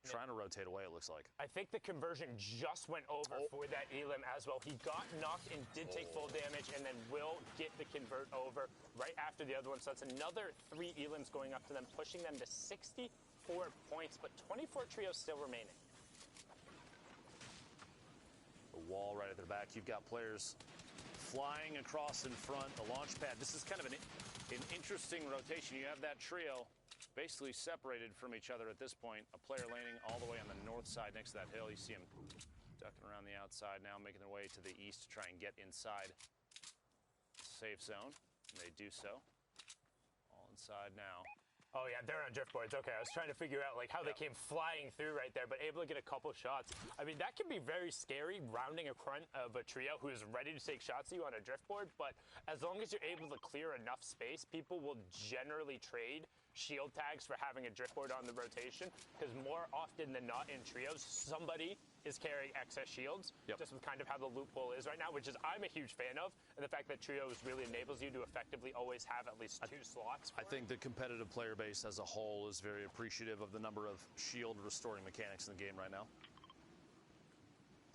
Trying to rotate away, it looks like. I think the conversion just went over for that Elim as well. He got knocked and did take full damage and then will get the convert over right after the other one. So that's another 3 Elims going up to them, pushing them to 64 points, but 24 trios still remaining. The wall right at their back. You've got players flying across in front, the launch pad. This is kind of an interesting rotation. You have that trio basically separated from each other at this point. A player landing all the way on the north side next to that hill. You see him ducking around the outside now, making their way to the east to try and get inside the safe zone. And they do so. All inside now. Oh, yeah, they're on drift boards. Okay, I was trying to figure out like how they came flying through right there, but able to get a couple shots. I mean, that can be very scary, rounding in front of a trio who is ready to take shots at you on a drift board, but as long as you're able to clear enough space, people will generally trade shield tags for having a drift board on the rotation, because more often than not in trios, somebody is carrying excess shields, just with kind of how the loophole is right now, which is I'm a huge fan of, and the fact that trios really enables you to effectively always have at least 2 slots. I think the competitive player base as a whole is very appreciative of the number of shield restoring mechanics in the game right now.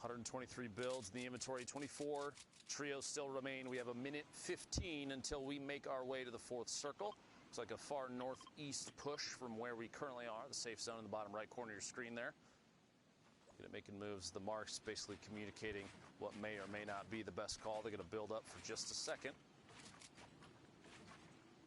123 builds in the inventory, 24 trios still remain. We have a minute 15 until we make our way to the 4th circle. Looks like a far northeast push from where we currently are, the safe zone in the bottom right corner of your screen there. Making moves. The marks basically communicating what may or may not be the best call. They're going to build up for just a second.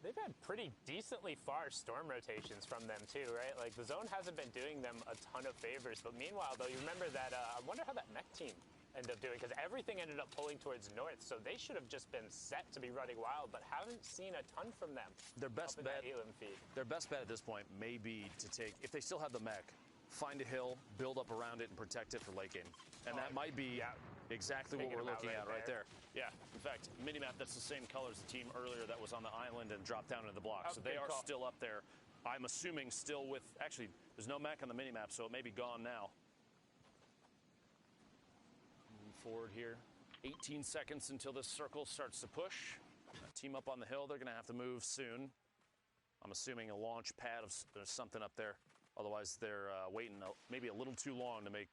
They've had pretty decently far storm rotations from them too, right? Like the zone hasn't been doing them a ton of favors, but meanwhile though, you remember that, I wonder how that mech team ended up doing, because everything ended up pulling towards north, so they should have just been set to be running wild, but haven't seen a ton from them. Their best bet at this point may be to take, if they still have the mech, find a hill, build up around it, and protect it for late game. And that might be Exactly what Taking we're them out looking at right there. there. Yeah, in fact, minimap, that's the same color as the team earlier that was on the island and dropped down into the block. Oh, So they good are call. still up there. I'm assuming still with, actually, there's no mech on the minimap, so it may be gone now. Moving forward here. 18 seconds until this circle starts to push. Team up on the hill, they're going to have to move soon. I'm assuming a launch pad of there's something up there. Otherwise, they're waiting maybe a little too long to make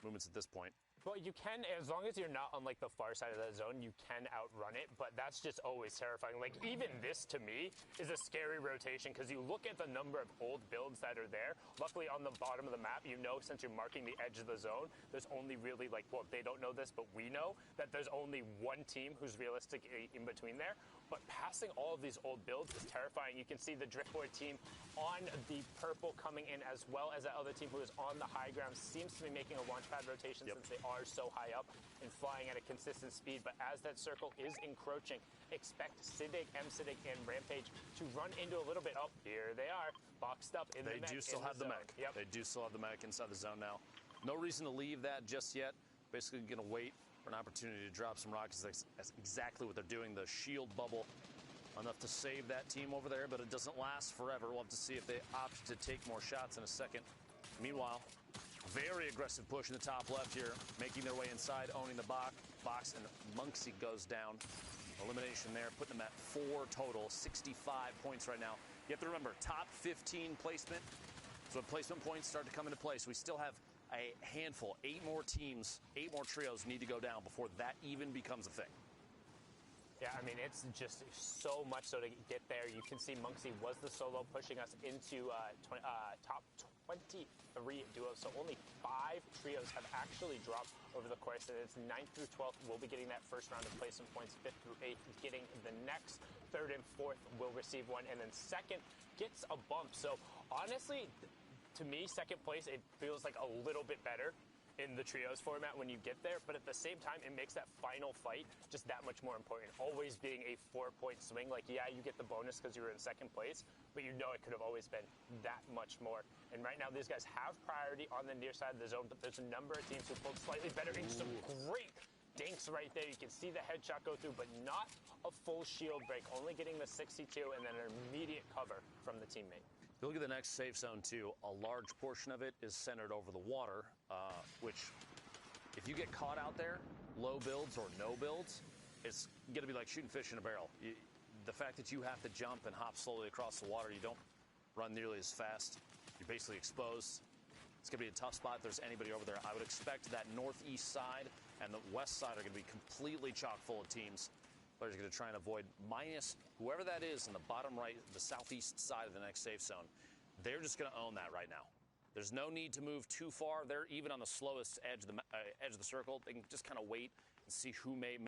movements at this point. Well, you can, as long as you're not on like the far side of that zone, you can outrun it, but that's just always terrifying. Like even this to me is a scary rotation because you look at the number of old builds that are there. Luckily on the bottom of the map, you know, since you're marking the edge of the zone, there's only really like, well, they don't know this, but we know that there's only one team who's realistic in between there. But passing all of these old builds is terrifying. You can see the driftboard team on the purple coming in, as well as that other team who is on the high ground seems to be making a launch pad rotation since they are so high up and flying at a consistent speed. But as that circle is encroaching, expect Siddig, M-Siddig, and Rampage to run into a little bit. Oh, here they are, boxed up in the mech. They do still have the mech. Yep. They do still have the mech inside the zone now. No reason to leave that just yet. Basically going to wait for an opportunity to drop some rockets. That's exactly what they're doing. The shield bubble enough to save that team over there, but it doesn't last forever. We'll have to see if they opt to take more shots in a second. Meanwhile, very aggressive push in the top left here, making their way inside, owning the box, and Monksy goes down. Elimination there, putting them at 4 total, 65 points right now. You have to remember, top 15 placement. So when placement points start to come into place, we still have a handful, 8 more teams, 8 more trios need to go down before that even becomes a thing. Yeah, I mean, it's just so much so to get there. You can see Monksy was the solo pushing us into top 23 duos. So only 5 trios have actually dropped over the course. And it's 9th through 12th. We'll be getting that first round of placement points. 5th through 8th getting the next. 3rd and 4th will receive one. And then 2nd gets a bump. So honestly, to me, 2nd place, it feels like a little bit better in the trios format when you get there, but at the same time, it makes that final fight just that much more important. Always being a 4-point swing, like, yeah, you get the bonus because you were in 2nd place, but you know it could have always been that much more. And right now, these guys have priority on the near side of the zone, but there's a number of teams who pulled slightly better and some great dinks right there. You can see the headshot go through, but not a full shield break, only getting the 62 and then an immediate cover from the teammate. If you look at the next safe zone, too, a large portion of it is centered over the water, which, if you get caught out there, low builds or no builds, it's going to be like shooting fish in a barrel. The fact that you have to jump and hop slowly across the water, you don't run nearly as fast. You're basically exposed. It's going to be a tough spot if there's anybody over there. I would expect that northeast side and the west side are going to be completely chock full of teams. Players are going to try and avoid minus whoever that is in the bottom right, the southeast side of the next safe zone. They're just going to own that right now. There's no need to move too far. They're even on the slowest edge of the circle. They can just kind of wait and see who may